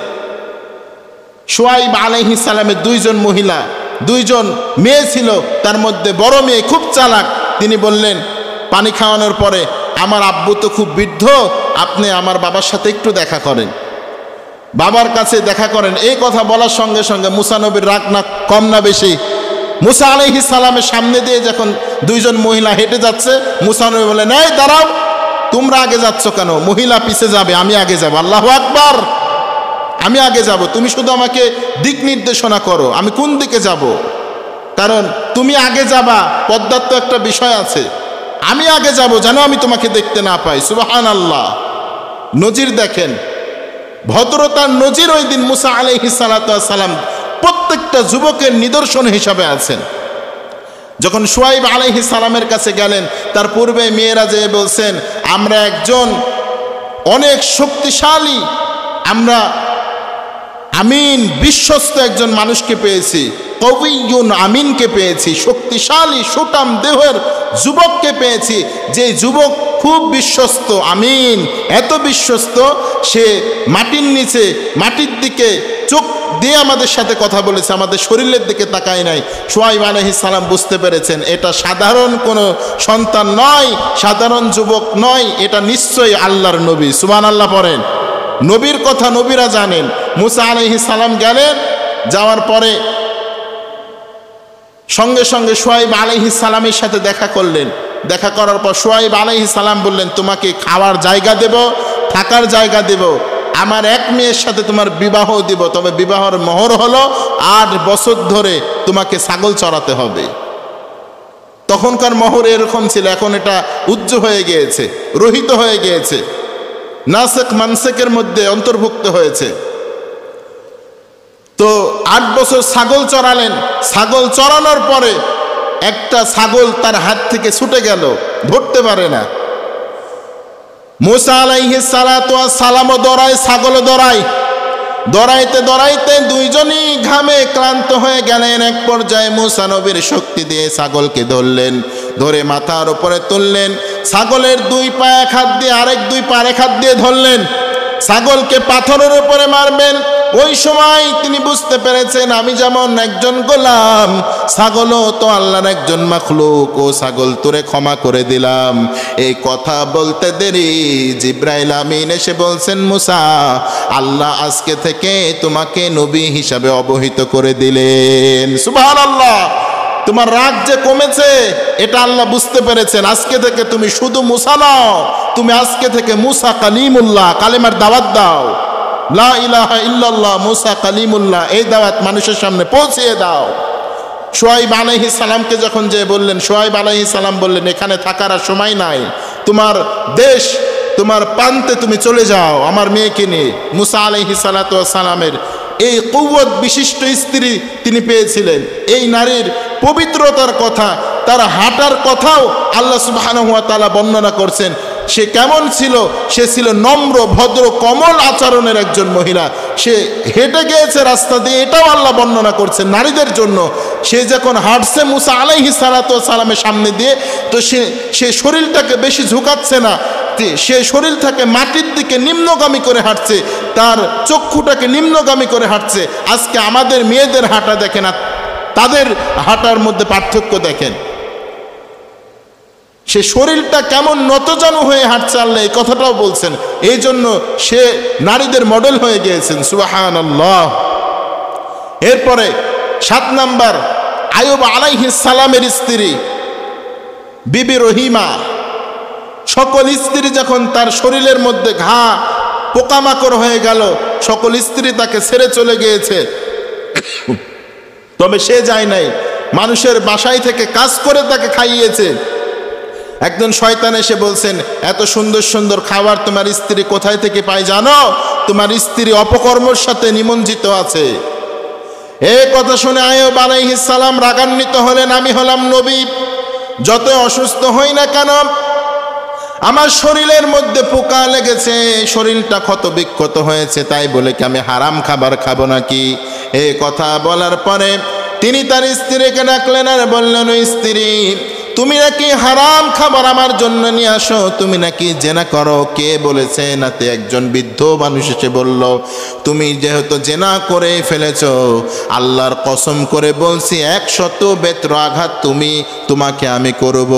শুআইব আলাইহিস সালামের 2 জন মহিলা, 2 জন মেয়ে ছিল, তার মধ্যে বড় মেয়ে খুব চালাক। তিনি বললেন পানি খাওয়ানোর পরে, আমার আব্বু তো খুব বৃদ্ধ, আপনি আমার বাবার সাথে একটু দেখা করেন, বাবার কাছে দেখা করেন। এই কথা বলার সঙ্গে সঙ্গে মুসা নবীর রাগ না কম না বেশি? মুসা আলাইহিস সালামের সামনে দিয়ে যখন 2 জন মহিলা হেঁটে যাচ্ছে, মুসা নবী বলেন, এই দাঁড়াও, তোমরা আগে যাচ্ছ কেন? মহিলা পিছে যাবে, আমি আগে যাব। আল্লাহু আকবার। আমি আগে যাব, তুমি শুধু আমাকে দিক নির্দেশনা করো আমি কোন দিকে যাব, কারণ তুমি আগে যাবা পদ্মার তো একটা বিষয় আছে, আমি আগে যাব যেন আমি তোমাকে দেখতে না পাই। সুবহানাল্লাহ। নজির দেখেন, ভদ্রতার নজির ওই দিন মুসা আলাইহিস সালাতু ওয়াস সালাম প্রত্যেকটা যুবকের নিদর্শন হিসাবে আছেন। যখন শুআইব আলাইহিস সালামের কাছে গেলেন, তার পূর্বে মেয়েরা যে বলছেন আমরা একজন অনেক শক্তিশালী, আমরা আমিন বিশ্বস্ত একজন মানুষকে পেয়েছি, কবিয়ুন আমিনকে পেয়েছি, শক্তিশালী সুটাম দেহের যুবককে পেয়েছি, যে যুবক খুব বিশ্বস্ত, আমিন, এত বিশ্বস্ত সে মাটির নিচে মাটির দিকে চোখ দিয়ে আমাদের সাথে কথা বলেছে, আমাদের শরীরের দিকে তাকায় নাই। শুআইব আলাইহিস সালাম বুঝতে পেরেছেন এটা সাধারণ কোনো সন্তান নয়, সাধারণ যুবক নয়, এটা নিশ্চয়ই আল্লাহর নবী। সুবহানাল্লাহ পড়েন। নবীর কথা নবীরা জানেন। মুসা আলাইহিস সালাম গেলেন, যাওয়ার পরে সঙ্গে সঙ্গে শুআইব আলাইহিস সালামের সাথে দেখা করলেন। দেখা করার পর শুআইব আলাইহিস সালাম বললেন, তোমাকে খাওয়ার জায়গা দেব, থাকার জায়গা দেব, আমার এক মেয়ের সাথে তোমার বিবাহ দিব, তবে বিবাহের মোহর হলো 8 বছর ধরে তোমাকে ছাগল চড়াতে হবে। তখনকার মোহর এরকম ছিল, এখন এটা উজ্জ হয়ে গিয়েছে, রহিত হয়ে গিয়েছে, নাসেক মানসেকের মধ্যে অন্তর্ভুক্ত হয়েছে। তো 8 বছর ছাগল চড়ালেন। ছাগল চড়ানোর পরে একটা ছাগল তার হাত থেকে ছুটে গেল, ধরতে পারে না। মুসা আলাইহিস সালাতু ওয়াস সালাম দৌড়ায়, ছাগলও দৌড়ায়, দৌড়াইতে দৌড়াইতে 2 জনই ঘামে ক্লান্ত হয়ে গেলেন। এক পর্যায়ে মুসা নবীর শক্তি দিয়ে ছাগলকে ধরলেন, ধরে মাথার উপরে তুললেন, ছাগলের 2 পা এক হাত দিয়ে আরেক 2 পা এক হাত দিয়ে ধরলেন, ছাগলকে পাথরের উপরে মারবেন, ওই সময় তিনি বুঝতে পেরেছেন আমি যেমন একজন গোলাম, ছাগলও তো আল্লাহর একজন মাখলুক, ও ছাগল তোরে ক্ষমা করে দিলাম। এই কথা বলতে দেরি জিব্রাইল আমিন এসে বলছেন, মুসা আল্লাহ আজকে থেকে তোমাকে নবী হিসাবে অবহিত করে দিলেন। সুবহানাল্লাহ। তোমার রাগ যে কমেছে এটা আল্লাহ বুঝতে পেরেছেন। আজকে থেকে তুমি শুধু মুসা নাও, তুমি আজকে থেকে মুসা কালিমুল্লাহ, কালেমার দাওয়াত দাও, লা ইলাহা ইল্লাল্লাহ মুসা কালিমুল্লাহ, এই দাওয়াত মানুষের সামনে পৌঁছিয়ে দাও। শুআইব আলাইহিস সালামকে যখন যে বললেন, শুআইব আলাইহিস সালাম বললেন এখানে থাকার আর সময় নাই, তোমার দেশ তোমার প্রান্তে তুমি চলে যাও আমার মেয়েকে নিয়ে। মুসা আলাইহিস সালাতু ওয়াস সালামের এই কুওয়াত বিশিষ্ট স্ত্রী তিনি পেয়েছিলেন। এই নারীর পবিত্রতার কথা, তার হাঁটার কথাও আল্লাহ সুবহানাহু ওয়া তাআলা বর্ণনা করছেন। সে কেমন ছিল? সে ছিল নম্র, ভদ্র, কোমল আচরণের একজন মহিলা। সে হেঁটে গিয়েছে রাস্তা দিয়ে, এটাও আল্লাহ বর্ণনা করছেন নারীদের জন্য। সে যখন হাঁটছে মুসা আলাইহিস সালাতু ওয়াস সালামের সামনে দিয়ে, তো সে শরীরটাকে বেশি ঝুঁকাচ্ছে না, সে শরীরটাকে মাটির দিকে নিম্নগামী করে হাঁটছে, তার চক্ষুটাকে নিম্নগামী করে হাঁটছে। আজকে আমাদের মেয়েদের হাঁটা দেখেন আর তাদের হাঁটার মধ্যে পার্থক্য দেখেন। সে শরীরটা কেমন নতজানু হয়ে হাঁটছে আল্লাহ এই কথাটাও বলছেন। এই জন্য সে নারীদের মডেল হয়ে গিয়েছেন। সুবহানাল্লাহ। এরপরে 7 নাম্বার, আইয়ুব আলাইহিস সালামের স্ত্রী বিবি রহিমা। সকল স্ত্রী যখন তার শরীরের মধ্যে ঘা পোকামাকড় হয়ে গেল, সকল স্ত্রী তাকে ছেড়ে চলে গিয়েছে, তবে সে যায় নাই, মানুষের বাসায় থেকে কাজ করে তাকে খাইয়েছে। একজন শয়তান এসে বলছেন, এত সুন্দর সুন্দর খাবার তোমার স্ত্রী কোথায় থেকে পায় জানো? তোমার স্ত্রী অপকর্মের সাথে নিমজ্জিত আছে। এই কথা শুনে আইয়ুব আলাইহিস সালাম রাগান্বিত হলেন, আমি হলাম নবী, যত অসুস্থ হই না কেন আমার শরীরের মধ্যে পোকা লেগেছে, শরীরটা ক্ষত বিক্ষত হয়েছে, তাই বলে কি আমি হারাম খাবার খাবো নাকি? এই কথা বলার পরে তিনি তার স্ত্রীকে ডাকলেন আর বললেন, ওই স্ত্রী তুমি নাকি হারাম খাবার আমার জন্য নিয়ে আসো, তুমি নাকি জেনা করো। কে বলেছে? নাতে একজন বৃদ্ধ মানুষ এসে বলল, তুমি যেহেতু জেনা করে ফেলেছো, আল্লাহর কসম করে বলছি 100 বেত্র আঘাত তোমাকে আমি করব।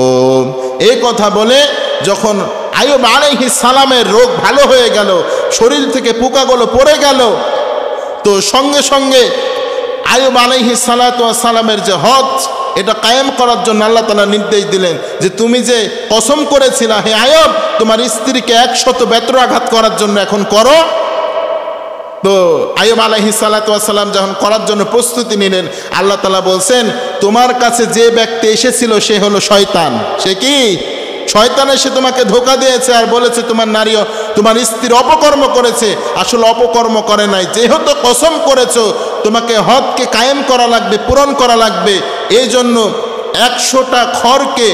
এই কথা বলে যখন আইয়ুব আলাইহিস সালামের রোগ ভালো হয়ে গেল, শরীর থেকে পোকাগুলো পড়ে গেল, তো সঙ্গে সঙ্গে আইয়ুব আলাইহিস সালাতু ওয়াস সালামের যে হজ, এটা কায়েম করার জন্য আল্লাহ তাআলা নির্দেশ দিলেন যে তুমি যে কসম করেছিলা হে আইয়ুব তোমার স্ত্রীকে 100 বেত্র আঘাত করার জন্য এখন করো। তো আইয়ুব আলাইহিস সালাতু ওয়াস সালাম যখন করার জন্য প্রস্তুতি নিলেন, আল্লাহ তাআলা বলছেন, তোমার কাছে যে ব্যক্তি এসেছিল সে হলো শয়তান। সে কি? শয়তান এসে তোমাকে ধোঁকা দিয়েছে আর বলেছে তোমার নারীও তোমার স্ত্রী অপকর্ম করেছে। আসলে অপকর্ম করে নাই, যেহেতু কসম করেছো তোমাকে হদকে কায়েম করা লাগবে, পূরণ করা লাগবে, এই জন্য 100টা খড়কে,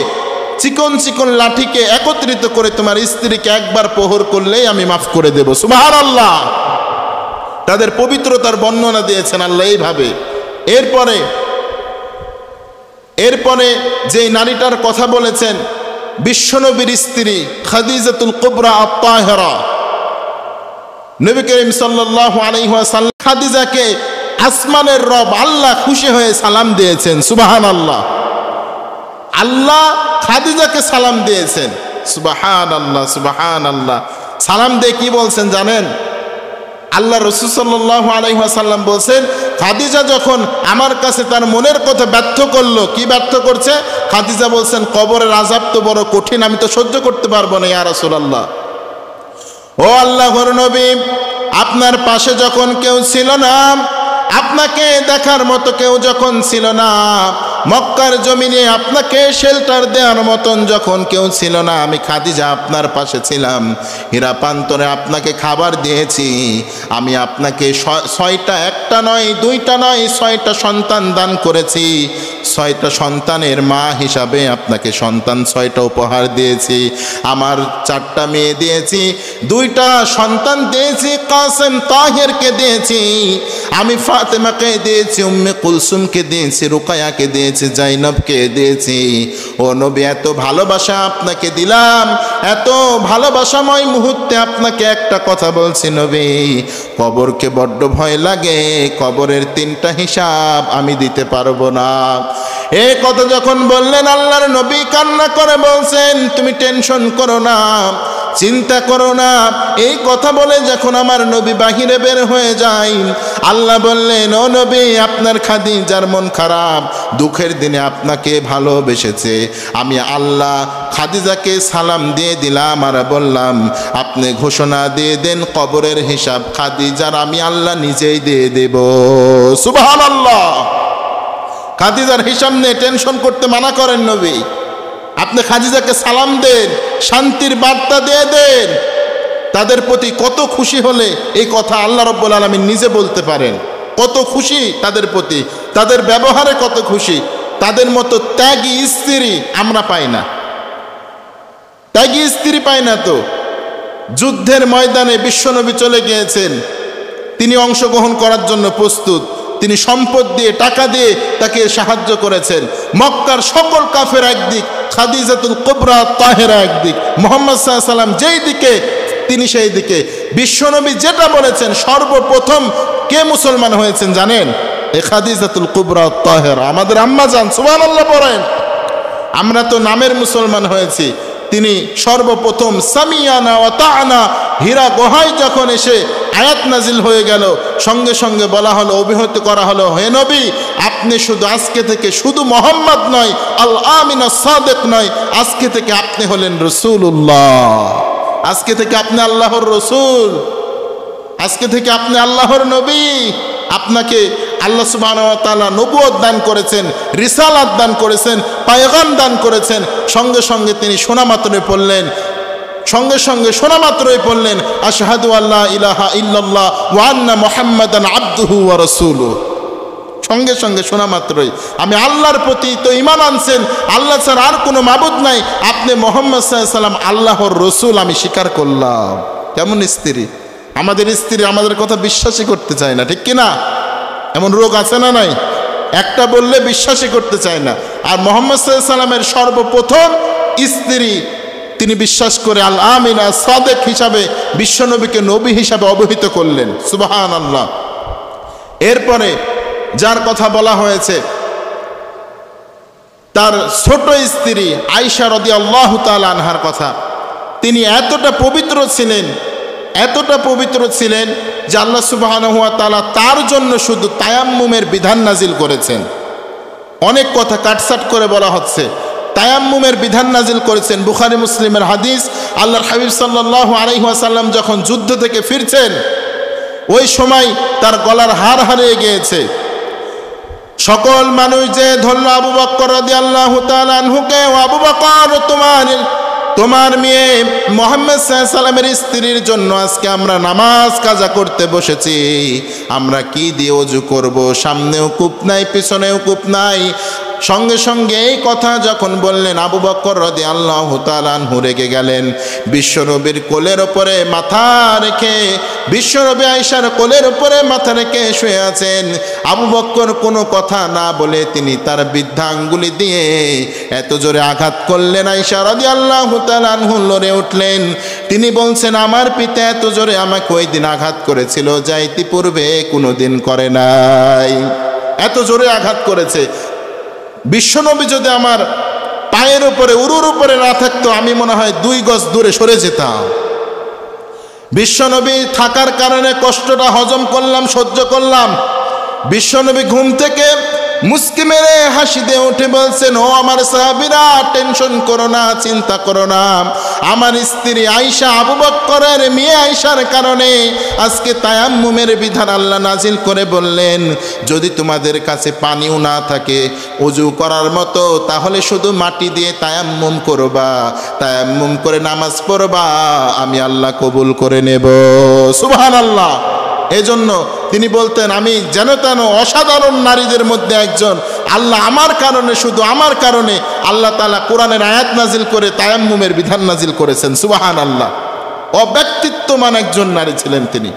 চিকন চিকন লাঠিকে একত্রিত করে তোমার স্ত্রীকে একবার প্রহর করলেই আমি মাফ করে দেব। সুবহানাল্লাহ। তাদের পবিত্রতার বর্ণনা দিয়েছেন আল্লাহ এইভাবে। এরপরে যে নারীটার কথা বলেছেন, বিশ্বনবীর স্ত্রী খাদিজাতুল কুবরা আত-তাহিরা, নবী করিম সাল্লাল্লাহু আলাইহি ওয়াসাল্লাম খাদিজাকে আসমানের রব আল্লাহ খুশি হয়ে সালাম দিয়েছেন। সুবহানাল্লাহ। আল্লাহ খাদিজাকে সালাম দিয়েছেন। সুবহানাল্লাহ, সুবহানাল্লাহ। সালাম দিয়ে কি বলছেন জানেন? আল্লাহ রাসূল সাল্লাল্লাহু আলাইহি ওয়াসাল্লাম বলছেন, খাদিজা যখন আমার কাছে তার মনের কথা ব্যর্থ করলো, কি ব্যর্থ করছে? খাদিজা বলছেন, কবরের আযাব তো বড় কঠিন, আমি তো সহ্য করতে পারবো না ইয়া রাসূলুল্লাহ। ও আল্লাহর নবী, আপনার পাশে যখন কেউ ছিল না, আপনাকে দেখার মতো কেউ যখন ছিল না, মক্কার জমিনে আপনাকে শেল্টার দেওয়ার মতন যখন কেউ ছিল না, আমি খাদিজা আপনার পাশে ছিলাম, হীরা প্রান্তরে আপনাকে খাবার দিয়েছি, আমি আপনাকে 6টা, 1টা নয় 2টা নয় 6টা সন্তান দান করেছি, 6টা সন্তানের মা হিসাবে আপনাকে সন্তান 6টা উপহার দিয়েছি, আমার 4টা মেয়ে দিয়েছি, 2টা সন্তান দিয়েছি, কাসেম তাহিরকে দিয়েছি, আমি ফাতেমাকে দিয়েছি, উম্মে কুলসুমকে দিয়েছি, রুকায়াকে দিয়েছি, দিয়েছি, জাইনবকে দিয়েছি। ও নবী, এত ভালোবাসা আপনাকে দিলাম, এত ভালোবাসাময় মুহূর্তে আপনাকে একটা কথা বলছি নবী, কবরকে বড্ড ভয় লাগে, কবরের 3টা হিসাব আমি দিতে পারবো না। এই কথা যখন বললেন আল্লাহর নবী কান্না করে বলছেন, তুমি টেনশন করো না, চিন্তা করো না। এই কথা বলে যখন আমার নবী বাহিরে বের হয়ে যায়, আল্লাহ বললেন, ও নবী, আপনার খাদিজার মন খারাপ, দুঃখের দিনে আপনাকে ভালোবেসেছে। আমি আল্লাহ খাদিজাকে সালাম দিয়ে দিলাম আর বললাম, আপনি ঘোষণা দিয়ে দেন কবরের হিসাব খাদিজার আমি আল্লাহ নিজেই দিয়ে দেব। সুবহানাল্লাহ। খাদিজার হিসাব নিয়ে টেনশন করতে মানা করেন নবী। আপনি খাদিজাকে সালাম দেন, শান্তির বার্তা দিয়ে দেন। তাদের প্রতি কত খুশি হলে এই কথা আল্লাহ রাব্বুল আলামিন নিজে বলতে পারেন। কত খুশি তাদের প্রতি, তাদের ব্যবহারে কত খুশি। তাদের মতো ত্যাগী স্ত্রী আমরা পাই না, ত্যাগী স্ত্রী পাই না। তো যুদ্ধের ময়দানে বিশ্বনবী চলে গিয়েছেন, তিনি অংশগ্রহণ করার জন্য প্রস্তুত। তিনি সম্পদ দিয়ে, টাকা দিয়ে তাকে সাহায্য করেছেন। মক্কার সকল কাফের একদিক, খাদিজাতুল কুবরা তাহেরা একদিক, মুহাম্মদ সাল্লাল্লাহু আলাইহি ওয়াসাল্লাম যেই দিকে তিনি সেই দিকে। বিশ্বনবী যেটা বলেছেন, সর্বপ্রথম কে মুসলমান হয়েছেন জানেন? এই খাদিজাতুল কুবরা তাহেরা, আমাদের আম্মা জান। সুবহানাল্লাহ পড়েন। আমরা তো নামের মুসলমান হয়েছি, তিনি সর্বপ্রথম সামিয়ানা ওয়া তা'না। হীরা গুহায় যখন এসে আয়াত নাজিল হয়ে গেল, সঙ্গে সঙ্গে বলা হলো, অভিহিত করা হলো, হে নবী, আপনি শুধু আজকে থেকে শুধু মুহাম্মদ নয়, আল আমিন আস-সাদিক নয়, আজকে থেকে আপনি হলেন রাসূলুল্লাহ। আজকে থেকে আপনি আল্লাহর রাসূল, আজকে থেকে আপনি আল্লাহর নবী। আপনাকে আল্লাহ সুবহানাহু ওয়া তাআলা নবুয়ত দান করেছেন, রিসালাত দান করেছেন, পায়গাম দান করেছেন। সঙ্গে সঙ্গে তিনি শোনা মাত্রই পড়লেন, সঙ্গে সঙ্গে শোনা মাত্রই পড়লেন, আশহাদু আল্লা ইলাহা ইল্লাল্লাহ ওয়া আন্না মুহাম্মাদান আবদুহু ওয়া রাসূলুহু। সঙ্গে সঙ্গে শোনা মাত্রই আমি আল্লাহর প্রতি তো ঈমান আনছেন, আল্লাহ ছাড়া আর কোনো মাবুদ নাই, আপনি মুহাম্মদ সাল্লাল্লাহু আলাইহি ওয়াসাল্লাম আল্লাহর রাসূল, আমি স্বীকার করলাম। কেমন স্ত্রী! আমাদের স্ত্রী আমাদের কথা বিশ্বাসই করতে চায় না, ঠিক কিনা? এমন রোগ আছে না নাই? একটা বললে বিশ্বাসই করতে চায় না। আর মুহাম্মদ সাল্লাল্লাহু আলাইহি ওয়াসাল্লামের সর্বপ্রথম স্ত্রী, তিনি বিশ্বাস করে আল আমিন আস-সাদিক হিসাবে বিশ্বনবীকে নবী হিসাবে অবহিত করলেন। সুবহানাল্লাহ। এরপরে যার কথা বলা হয়েছে, তার ছোট স্ত্রী আয়েশা রাদিয়াল্লাহু তাআলা আনহার কথা। তিনি এতটা পবিত্র ছিলেন, এতটা পবিত্র ছিলেন যে আল্লাহ সুবহানাহু ওয়া তাআলা তার জন্য শুধু তায়াম্মুমের বিধান নাজিল করেছেন। অনেক কথা কাটছাট করে বলা হচ্ছে, তায়াম্মুমের বিধান নাজিল করেছেন। বুখারী মুসলিমের হাদিস, আল্লাহর হাবিব সাল্লাল্লাহু আলাইহি ওয়াসাল্লাম যখন যুদ্ধ থেকে ফিরছেন, ওই সময় তার গলার হার হারিয়ে গিয়েছে। সকল মানুষ যে ধরল আবু বকর রাদিয়াল্লাহু তাআলা আনহুকে, ও আবু বকর, তোমার মেয়ে মুহাম্মদ সাল্লাল্লাহু আলাইহি ওয়াসাল্লামের স্ত্রীর জন্য আজকে আমরা নামাজ কাজা করতে বসেছি, আমরা কি দিয়ে ওযু করব? সামনেও কূপ নাই, পিছনেও কূপ নাই। সঙ্গে সঙ্গে এই কথা যখন বললেন, আবু বকর রাদিয়াল্লাহু তাআলা আনহু রেগে গেলেন। বিশ্বনবীর কোলের উপরে মাথা রেখে, বিশ্বনবী আয়েশার কোলের উপরে মাথা রেখে শুয়ে আছেন। আবু বকর কোনো কথা না বলে তিনি তার বৃদ্ধা আঙ্গুলি দিয়ে এত জোরে আঘাত করলেন, আয়েশা রাদিয়াল্লাহু তাআলা আনহু লড়ে উঠলেন। তিনি বলছেন, আমার পিতা এত জোরে আমাকে ওই দিন আঘাত করেছিল যা ইতিপূর্বে কোনোদিন করে নাই। এত জোরে আঘাত করেছে। বিশ্বনবী যদি আমার পায়ের উপরে, উরুর উপরে না থাকতো, আমি মনে হয় 2 গজ দূরে সরে যেতাম। বিশ্বনবী থাকার কারণে কষ্টটা হজম করলাম, সহ্য করলাম। বিশ্বনবী ঘুম থেকে মুস্কি মেরে হাসি দিয়ে উঠে বলছেন, ও আমার সাহাবীরা, টেনশন করো না, চিন্তা করো না। আমার স্ত্রী আয়েশা, আবু বকরের মেয়ে আয়েশার কারণে আজকে তায়াম্মুমের বিধান আল্লাহ নাজিল করে বললেন, যদি তোমাদের কাছে পানিও না থাকে ওযু করার মতো, তাহলে শুধু মাটি দিয়ে তায়াম্মুম করবা, তায়াম্মুম করে নামাজ পড়বা, আমি আল্লাহ কবুল করে নেব। সুবহানাল্লাহ। এজন্য তিনি বলতেন, আমি যেন তেন অসাধারণ নারীদের মধ্যে একজন। আল্লাহ আমার কারণে, শুধু আমার কারণে আল্লাহ তাআলা কোরআনের আয়াত নাজিল করে তায়াম্মুমের বিধান নাজিল করেছেন। সুবহানাল্লাহ। অব্যক্তিত্বমান একজন নারী ছিলেন তিনি।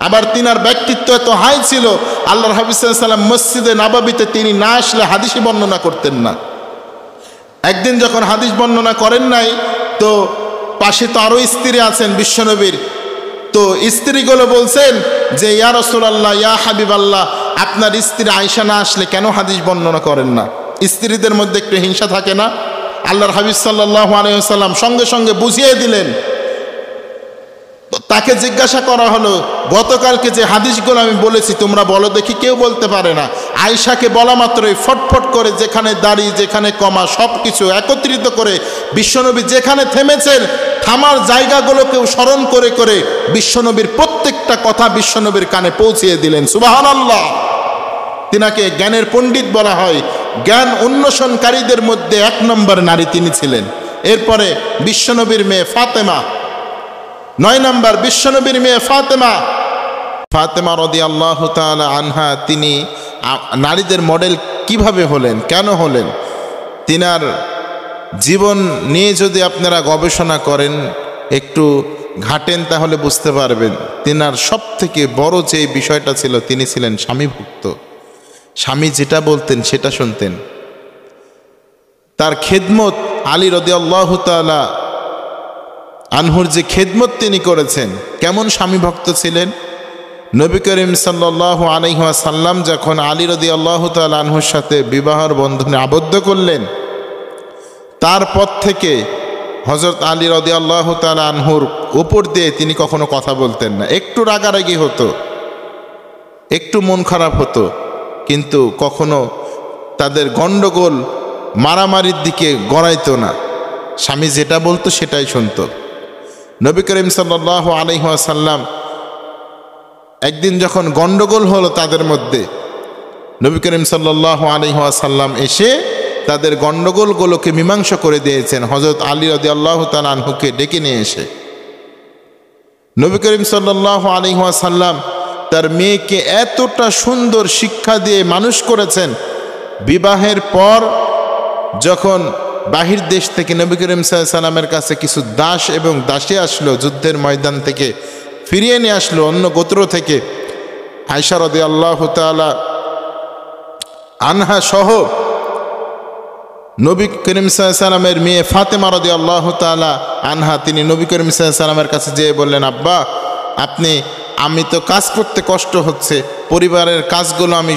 আবার তিনার ব্যক্তিত্ব এত হাই ছিল, আল্লাহর হাবিব সাল্লাল্লাহু আলাইহি ওয়াসাল্লাম মসজিদে নববীতে তিনি না আসলে হাদিসই বর্ণনা করতেন না। একদিন যখন হাদিস বর্ণনা করেন নাই, তো পাশে তো আরও স্ত্রী আছেন বিশ্বনবীর, তো স্ত্রীগুলো বলছেন যে ইয়া রাসূলুল্লাহ, ইয়া হাবিবাল্লাহ, আপনার স্ত্রী আয়েশা না আসলে কেন হাদিস বর্ণনা করেন না? স্ত্রীদের মধ্যে একটু হিংসা থাকে না? আল্লাহর হাবিব সাল্লাল্লাহু আলাইহি ওয়াসাল্লাম সঙ্গে সঙ্গে বুঝিয়ে দিলেন। তাকে জিজ্ঞাসা করা হলো, গতকালকে যে হাদিসগুলো আমি বলেছি তোমরা বলো দেখি। কেউ বলতে পারে না। আয়েশাকে বলা মাত্রই ফটফট করে যেখানে দাড়ি, যেখানে কমা, সব কিছু একত্রিত করে বিশ্বনবী যেখানে থেমেছেন থামার জায়গাগুলোকেও স্মরণ করে করে বিশ্বনবীর প্রত্যেকটা কথা বিশ্বনবীর কানে পৌঁছিয়ে দিলেন। সুবহানাল্লাহ। তিনাকে জ্ঞানের পণ্ডিত বলা হয়। জ্ঞান উন্নয়নকারীদের মধ্যে 1 নম্বর নারী তিনি ছিলেন। এরপরে বিশ্বনবীর মেয়ে ফাতেমা, 9 নম্বর বিশ্বনবীর মেয়ে ফাতেমা। ফাতেমা রাদিয়াল্লাহু তাআলা আনহা, তিনি নারীদের মডেল কিভাবে হলেন, কেন হলেন? তিনার জীবন নিয়ে যদি আপনারা গবেষণা করেন, একটু ঘাটেন, তাহলে বুঝতে পারবেন তিনার সব থেকে বড় যে বিষয়টা ছিল, তিনি ছিলেন স্বামীভক্ত। স্বামী যেটা বলতেন সেটা শুনতেন। তার খেদমত, আলী রাদিয়াল্লাহু তাআলা আনহুর যে খেদমত তিনি করেছেন, কেমন স্বামী ভক্ত ছিলেন। নবী করিম সাল্লাল্লাহু আলাইহি ওয়াসাল্লাম যখন আলী রাদিয়াল্লাহু তাআলা আনহুর সাথে বিবাহের বন্ধনে আবদ্ধ করলেন, তারপর থেকে হযরত আলী রাদিয়াল্লাহু তাআলা আনহুর উপর দিয়ে তিনি কখনো কথা বলতেন না। একটু রাগারাগি হতো, একটু মন খারাপ হতো, কিন্তু কখনো তাদের গণ্ডগোল মারামারির দিকে গড়াইতো না। স্বামী যেটা বলতো সেটাই শুনতো। নবী করিম সাল্লাল্লাহু আলাইহি ওয়াসাল্লাম একদিন যখন গণ্ডগোল হলো তাদের মধ্যে, নবী করিম সাল্লাল্লাহু আলাইহি ওয়াসাল্লাম এসে তাদের গণ্ডগোলগুলোকে মীমাংসা করে দিয়েছেন। হযরত আলী রাদিয়াল্লাহু তাআলা আনহুকে ডেকে নিয়ে এসে নবী করিম সাল্লাল্লাহু আলাইহি ওয়াসাল্লাম তার মেয়েকে এতটা সুন্দর শিক্ষা দিয়ে মানুষ করেছেন। বিবাহের পর যখন বাহির দেশ থেকে নবী করিম সাল্লাল্লাহু আলাইহি ওয়াসাল্লামের কাছে কিছু দাস এবং দাসী আসলো, যুদ্ধের ময়দান থেকে ফিরিয়ে নিয়ে আসলো অন্য গোত্র থেকে, আয়েশা রাদিয়াল্লাহু তাআলা আনহা সহ নবী করিম সাল্লাল্লাহু আলাইহি ওয়াসাল্লামের মেয়ে ফাতেমা রাদিয়াল্লাহু তাআলা আনহা, তিনি নবী করিম সাল্লাল্লাহু আলাইহি ওয়াসাল্লামের কাছে যেয়ে বললেন, আব্বা আমি তো কাজ করতে কষ্ট হচ্ছে, পরিবারের কাজগুলো আমি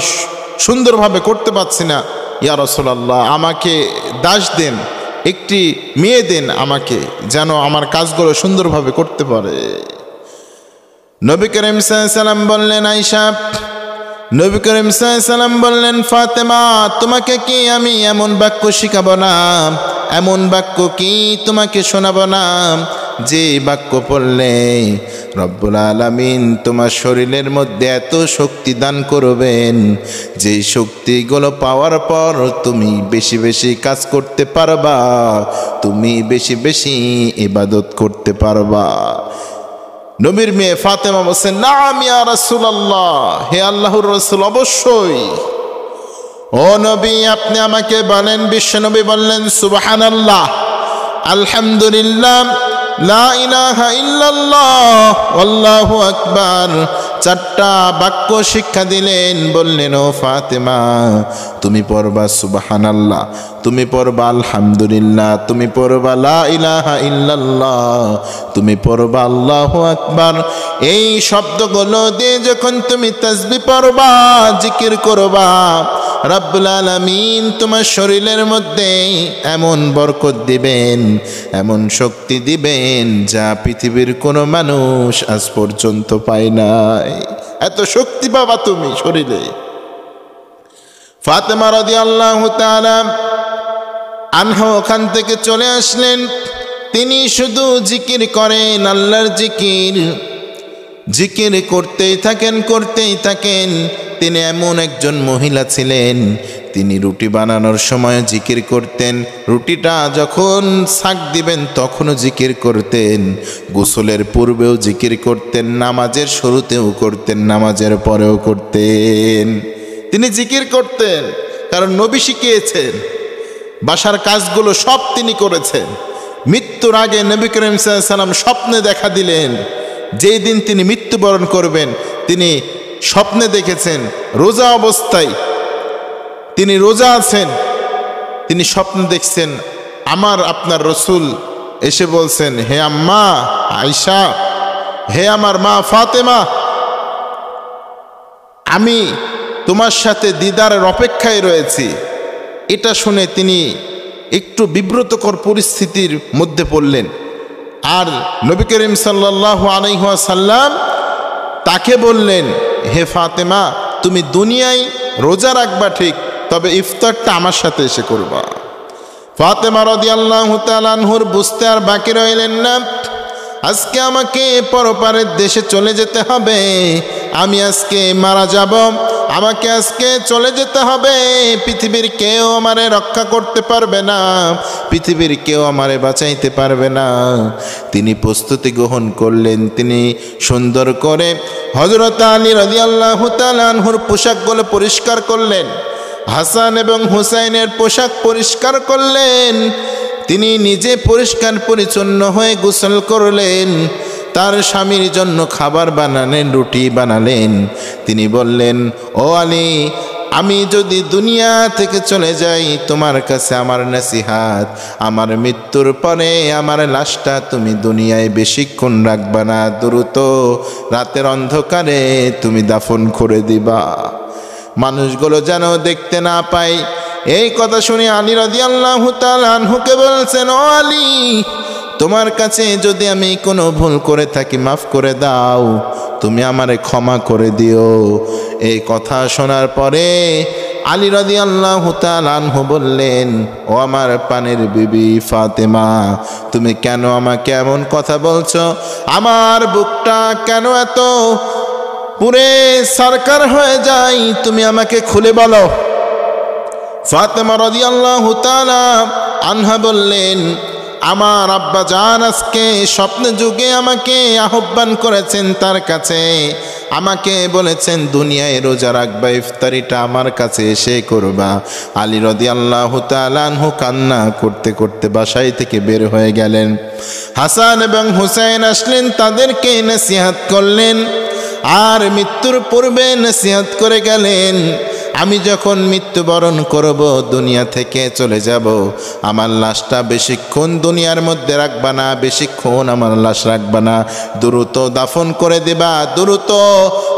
সুন্দরভাবে করতে পারছি না, ইয়া রাসূলুল্লাহ আমাকে দাস দেন, একটি মেয়ে দেন আমাকে, যেন আমার কাজগুলো সুন্দরভাবে করতে পারে। নবী করিম সাল্লাল্লাহু আলাইহি ওয়াসাল্লাম বললেন, আয়েশা, নবী করিম সাল্লাল্লাহু আলাইহি ওয়াসাল্লাম বললেন, ফাতেমা, তোমাকে কি আমি এমন বাক্য শিখাবো না, এমন বাক্য কি তোমাকে শোনাবো না, যে বাক্য পড়লে রব্বুল আলামিন তোমার শরীরের মধ্যে এত শক্তি দান করবেন, যে শক্তিগুলো পাওয়ার পর তুমি বেশি বেশি কাজ করতে পারবা, তুমি বেশি বেশি ইবাদত করতে পারবা। নবীর মেয়ে ফাতেমা বলছেন, নাম ইয়া রাসূলুল্লাহ, হে আল্লাহর রাসূল, অবশ্যই। ও নবী, আপনি আমাকে বলেন। বিশ্বনবী বললেন, সুবহানাল্লাহ, আলহামদুলিল্লাহ, লা ইলাহা ইল্লাল্লাহ, আল্লাহু আকবার। 4টা বাক্য শিক্ষা দিলেন। বললেন, ও ফাতেমা, তুমি পড়বা সুবহানাল্লাহ, তুমি পড়বা আলহামদুলিল্লাহ, তুমি পড়বা লা ইলাহা ইল্লাল্লাহ, তুমি পড়বা আল্লাহু আকবার। এই শব্দগুলো দিয়ে যখন তুমি তাসবিহ পড়বা, জিকির করবা, রব্বুল আলামিন তোমার শরীরের মধ্যে এমন বরকত দিবেন, এমন শক্তি দিবেন, যা পৃথিবীর কোনো মানুষ আজ পর্যন্ত পায় নাই। এত শক্তি পাবা তুমি শরীরে। ফাতেমা রাদিয়াল্লাহু তাআলা আনহা ওখান থেকে চলে আসলেন। তিনি শুধু জিকির করেন, আল্লাহর জিকির, জিকির করতেই থাকেন। তিনি এমন একজন মহিলা ছিলেন, তিনি রুটি বানানোর সময় জিকির করতেন, রুটিটা যখন ছাঁক দিবেন তখনও জিকির করতেন, গোসলের পূর্বেও জিকির করতেন, নামাজের শুরুতেও করতেন, নামাজের পরেও করতেন। তিনি জিকির করতেন কারণ নবী শিখিয়েছেন। বাসার কাজগুলো সব তিনি করেছেন। মৃত্যুর আগে নবী করিম সাল্লাল্লাহু আলাইহি ওয়াসাল্লাম স্বপ্নে দেখা দিলেন, যেই দিন তিনি মৃত্যুবরণ করবেন তিনি স্বপ্নে দেখেছেন রোজা অবস্থায়, তিনি রোজা আছেন, তিনি স্বপ্ন দেখছেন আমার আপনার রসুল এসে বলছেন, হে আম্মা আয়েশা, হে আমার মা ফাতেমা, আমি তোমার সাথে দিদারের অপেক্ষায় রয়েছি। এটা শুনে তিনি একটু বিব্রতকর পরিস্থিতির মধ্যে পড়লেন। আর নবী করিম সাল্লাল্লাহু আলাইহি ওয়াসাল্লাম তাকে বললেন, হে ফাতেমা, তুমি দুনিয়ায় রোজা রাখবা ঠিক, তবে ইফতারটা আমার সাথে এসে করবা। ফাতেমা রাদিয়াল্লাহু তাআলা আনহুর বুঝতে আর বাকি রইলেন না, আজকে আমাকে পরপারের দেশে চলে যেতে হবে, আমি আজকে মারা যাব, আমাকে আজকে চলে যেতে হবে, পৃথিবীর কেউ আমারে রক্ষা করতে পারবে না, পৃথিবীর কেউ আমারে বাঁচাইতে পারবে না। তিনি প্রস্তুতি গ্রহণ করলেন, তিনি সুন্দর করে হযরত আলী রাদিয়াল্লাহু তাআলা আনহুর পোশাকগুলো পরিষ্কার করলেন, হাসান এবং হুসাইনের পোশাক পরিষ্কার করলেন, তিনি নিজে পরিষ্কার পরিচ্ছন্ন হয়ে গোসল করলেন, তার স্বামীর জন্য খাবার বানালেন, রুটি বানালেন। তিনি বললেন, ও আলী, আমি যদি দুনিয়া থেকে চলে যাই, তোমার কাছে আমার নসিহাত, আমার মৃত্যুর পরে আমার লাশটা তুমি দুনিয়ায় বেশিক্ষণ রাখবা না, দ্রুত রাতের অন্ধকারে তুমি দাফন করে দিবা, মানুষগুলো যেন দেখতে না পায়। এই কথা শুনে আলী রাদিয়াল্লাহু তাআলা আনহুকে বলছেন, ও আলী, তোমার কাছে যদি আমি কোনো ভুল করে থাকি মাফ করে দাও, তুমি আমারে ক্ষমা করে দিও। এই কথা শোনার পরে আলী রাদিয়াল্লাহু তাআলা আনহু বললেন, ও আমার পানের বিবি ফাতেমা, তুমি কেন আমাকে এমন কথা বলছো? আমার বুকটা কেন এত পুরে সরকার হয়ে যায়, তুমি আমাকে খুলে বলো। ফাতেমা রাদিয়াল্লাহু তাআলা আনহা বললেন, আমার আব্বা জান আজকে স্বপ্নে যুগে আমাকে আহ্বান করেছেন তার কাছে, আমাকে বলেছেন দুনিয়ায় রোজা রাখবা, ইফতারিটা আমার কাছে এসে করবা। আলী রাদিয়াল্লাহু তাআলা আনহু কান্না করতে করতে বাসায় থেকে বের হয়ে গেলেন। হাসান এবং হুসাইন আসলেন, তাদেরকে নসিহত করলেন, আর মৃত্যুর পূর্বে নসিহত করে গেলেন, আমি যখন মৃত্যুবরণ করব, দুনিয়া থেকে চলে যাব, আমার লাশটা বেশিক্ষণ দুনিয়ার মধ্যে রাখবা না, বেশিক্ষণ আমার লাশ রাখবা না, দ্রুত দাফন করে দেবা, দ্রুত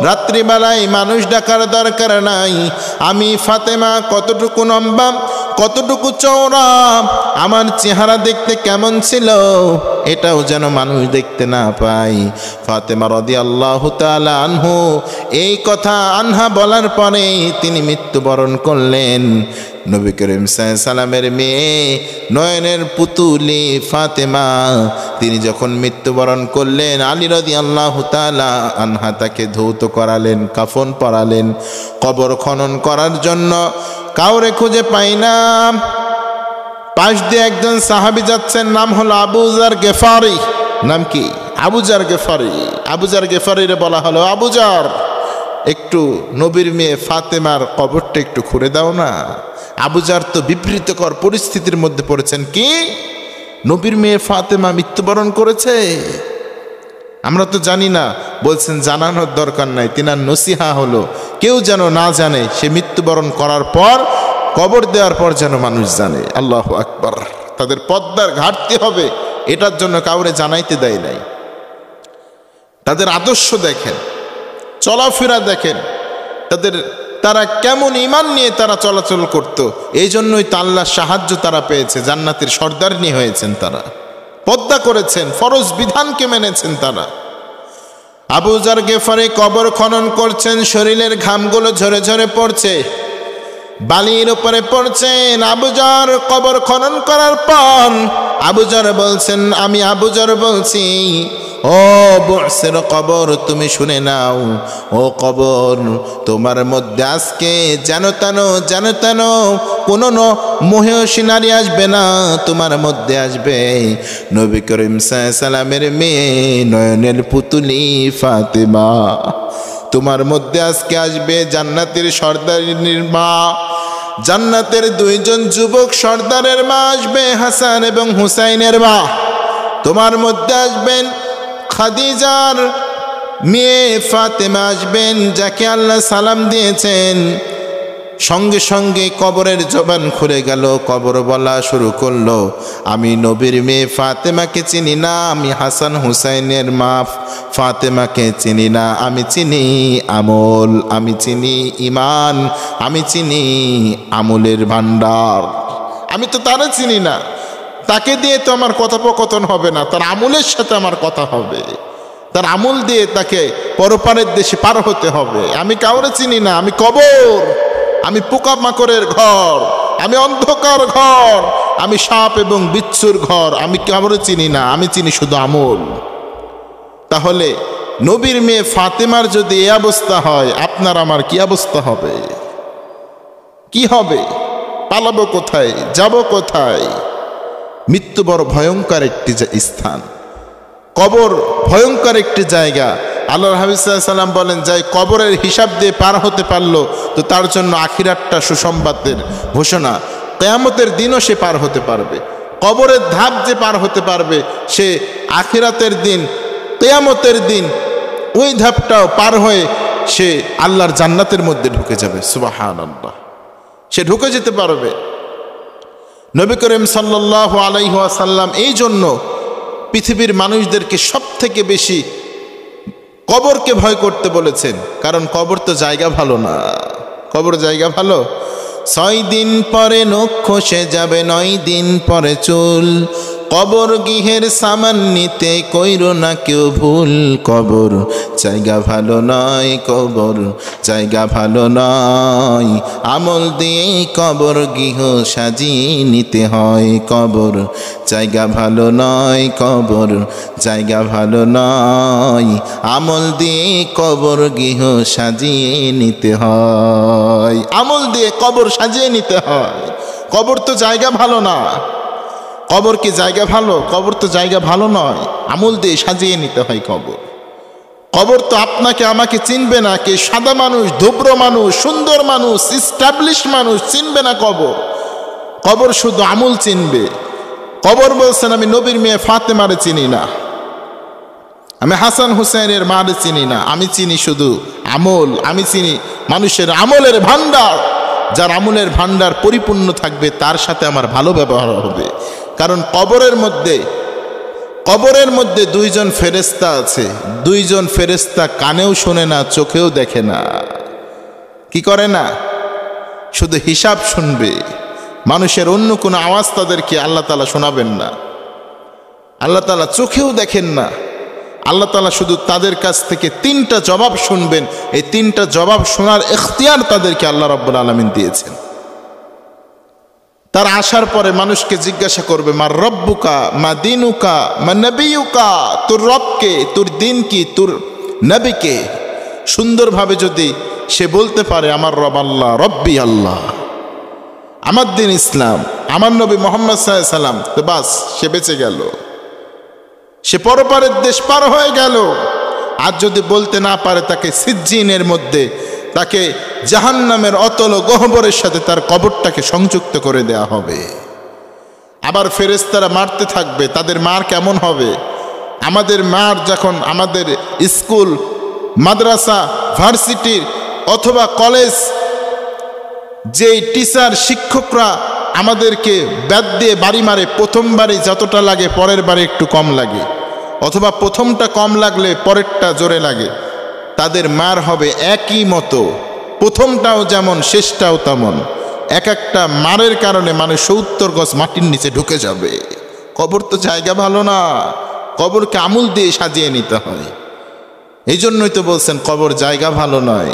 রাত্রিবেলায় মানুষ ডাকার দরকার নাই। আমি ফাতেমা কতটুকু লম্বা, কতটুকু চওড়া, আমার চেহারা দেখতে কেমন ছিল, এটাও যেন মানুষ দেখতে না পায়। ফাতেমা রাদিয়াল্লাহু তাআলা আনহু এই কথা আনহা বলার পরে তিনি মৃত্যুবরণ করলেন। নবী করিম সাল্লাল্লাহু আলাইহি সাল্লামের মেয়ে, নয়নের পুতুলি ফাতেমা, তিনি যখন মৃত্যুবরণ করলেন, আলী রাদিয়াল্লাহু তাআলা আনহা তাকে ধৌত করালেন, কাফন পরালেন। কবর খনন করার জন্য কাউরে খুঁজে পাই না। পাশ দিয়ে একজন সাহাবী যাচ্ছেন, নাম হলো আবু যার গেফারি। নাম কি? আবু যার গেফারি। আবু যার গেফারিরে বলা হলো, আবু যার, একটু নবীর মেয়ে ফাতেমার কবরটা একটু খুঁড়ে দাও না। আবু যার তো বিবৃতকর পরিস্থিতির মধ্যে পড়েছেন, কি নবীর মেয়ে ফাতেমা মৃত্যুবরণ করেছে, আমরা তো জানি না। বলছেন জানানোর দরকার নাই, তিনার নসিহা হলো কেউ যেন না জানে, সে মৃত্যুবরণ করার পর, কবর দেওয়ার পর যেন মানুষ জানে। আল্লাহু আকবার। তাদের পর্দার ঘাটতি হবে, এটার জন্য কাউরে জানাইতে দেয় নাই। তাদের আদর্শ দেখেন, চলাফেরা দেখেন, তারা কেমন ঈমান নিয়ে তারা চলাচল করত। এই জন্যই তো আল্লাহর সাহায্য তারা পেয়েছে, জান্নাতের সর্দারনি হয়েছেন, তারা পর্দা করেছেন, ফরজ বিধানকে মেনেছেন তারা। আবু যার গেফারি কবর খনন করছেন, শরীরের ঘামগুলো ঝরে ঝরে পড়ছে, বালির উপরে পড়ছেন। আবু যার কবর খনন করার পর আবু যার বলছেন, আমি আবু যার বলছি, ও বুসের কবর, তুমি শুনে নাও, ও কবর, তোমার মধ্যে আজকে যেন তেন কোনো মহিষী নারী আসবে না, তোমার মধ্যে আসবে নবী করিম সাল্লাল্লাহু আলাইহি সাল্লামের মেয়ে, নয়নের পুতুলি ফাতেমা। তোমার মধ্যে আজকে আসবে জান্নাতের সর্দারিনীর মা, জান্নাতের দুইজন যুবক সর্দারের মা আসবে, হাসান এবং হুসাইনের মা। তোমার মধ্যে আসবেন খাদিজার মেয়ে ফাতেমা আসবেন, যাকে আল্লাহ সালাম দিয়েছেন। সঙ্গে সঙ্গে কবরের জবান খুলে গেল। কবর বলা শুরু করলো, আমি নবীর মেয়ে ফাতেমাকে চিনি না, আমি হাসান হুসাইনের মা ফাতেমাকে চিনি না, আমি চিনি আমল, আমি চিনি ইমান, আমি চিনি আমলের ভান্ডার। আমি তো তারা চিনি না, তাকে দিয়ে তো আমার কথোপকথন হবে না, তার আমলের সাথে আমার কথা হবে, তার আমল দিয়ে তাকে পরপারের দেশে পার হতে হবে। আমি কাউরে চিনি না, আমি কবর, আমি পোকামাকড়ের ঘর, আমি অন্ধকার ঘর, আমি সাপ এবং বিচ্ছুর ঘর, আমি কাউরে চিনি না, আমি চিনি শুধু আমল। তাহলে নবীর মেয়ে ফাতেমার যদি এই অবস্থা হয়, আপনার আমার কি অবস্থা হবে? কি হবে? পালাবো কোথায়? যাব কোথায়? মৃত্যু বড় ভয়ঙ্কর একটি স্থান, কবর ভয়ঙ্কর একটি জায়গা। আল্লাহর হাবিব সাল্লাল্লাহু আলাইহি ওয়াসাল্লাম বলেন, যাই কবরের হিসাব দিয়ে পার হতে পারলো তো তার জন্য আখিরাতটা সুসংবাদের ঘোষণা। কিয়ামতের দিনও সে পার হতে পারবে। কবরের ধাপ যে পার হতে পারবে, সে আখিরাতের দিন, কিয়ামতের দিন ওই ধাপটাও পার হয়ে সে আল্লাহর জান্নাতের মধ্যে ঢুকে যাবে। সুবহানাল্লাহ, সে ঢুকে যেতে পারবে। নবী করিম সাল্লাল্লাহু আলাইহি ওয়াসাল্লাম এই জন্য পৃথিবীর মানুষদেরকে সব থেকে বেশি কবরকে ভয় করতে বলেছেন, কারণ কবর তো জায়গা ভালো না। কবর জায়গা ভালো? 6 দিন পরে নখ খসে যাবে, 9 দিন পরে চুল, কবর গৃহের সামান নিতে কইরো না কেউ ভুল। কবর জায়গা ভালো নয়, কবর জায়গা ভালো নয়, আমল দিয়ে কবর গৃহ সাজিয়ে নিতে হয়। কবর জায়গা ভালো নয়, কবর জায়গা ভালো নয়, আমল দিয়ে কবর গৃহ সাজিয়ে নিতে হয়। আমল দিয়ে কবর সাজিয়ে নিতে হয়। কবর তো জায়গা ভালো না। কবর কি জায়গা ভালো? কবর তো জায়গা ভালো নয়, আমল দিয়ে সাজিয়ে নিতে হয় কবর। কবর তো আপনাকে আমাকে চিনবে না, কে সাদা মানুষ, ধুব্র মানুষ, সুন্দর মানুষ, স্টাবলিশ মানুষ চিনবে না কবর। কবর শুধু আমল চিনবে। কবর বলছেন, আমি নবীর মেয়ে ফাতেমারে চিনি না, আমি হাসান হুসাইনের মারে চিনি না, আমি চিনি শুধু আমল, আমি চিনি মানুষের আমলের ভান্ডার। যার আমলের ভান্ডার পরিপূর্ণ থাকবে তার সাথে আমার ভালো ব্যবহার হবে। কারণ কবরের মধ্যে 2 জন ফেরেশতা আছে। 2 জন ফেরেশতা কানেও শোনে না, চোখেও দেখে না। কি করে না? শুধু হিসাব শুনবে। মানুষের অন্য কোনো আওয়াজ তাদেরকে আল্লাহ তাআলা শোনাবেন না। আল্লাহ তাআলা চোখেও দেখেন না। আল্লাহ তাআলা শুধু তাদের কাছ থেকে 3টা জবাব শুনবেন। এই 3টা জবাব শোনার ইখতিয়ার তাদেরকে আল্লাহ রাব্বুল আলামিন দিয়েছেন। তার আসার পরে মানুষকে জিজ্ঞাসা করবে, মা রব্বুকা, মা দিনুকা, মা নবিয়ুকা, তোর রবকে, তোর দিন কি, তোর নবীকে। সুন্দরভাবে যদি সে বলতে পারে আমার রব আল্লাহ, রব্বি আল্লাহ, আমার দিন ইসলাম, আমার নবী মুহাম্মদ সাল্লাল্লাহু আলাইহি ওয়াসাল্লাম, তো বাস সে বেঁচে গেল, সে পরপারের দেশ পার হয়ে গেল। আর যদি বলতে না পারে, তাকে সিজ্জিনের মধ্যে, তাকে জাহান্নামের অতল গহ্বরের সাথে তার কবরটাকে সংযুক্ত করে দেয়া হবে। আবার ফেরেশতারা মারতে থাকবে। তাদের মার কেমন হবে? আমাদের মার যখন আমাদের স্কুল, মাদ্রাসা, ভার্সিটির অথবা কলেজ, যেই টিচার, শিক্ষকরা আমাদেরকে ব্যাট দিয়ে বাড়ি মারে, প্রথমবারে যতটা লাগে পরের বারে একটু কম লাগে, অথবা প্রথমটা কম লাগলে পরেরটা জোরে লাগে, তাদের মার হবে একই মতো। প্রথমটাও যেমন, শেষটাও তেমন। এক একটা মারের কারণে মানুষ 70 গজ মাটির নিচে ঢুকে যাবে। কবর তো জায়গা ভালো না। কবরকে আমল দিয়ে সাজিয়ে নিতে হয়। এই জন্যই তো বলছেন কবর জায়গা ভালো নয়,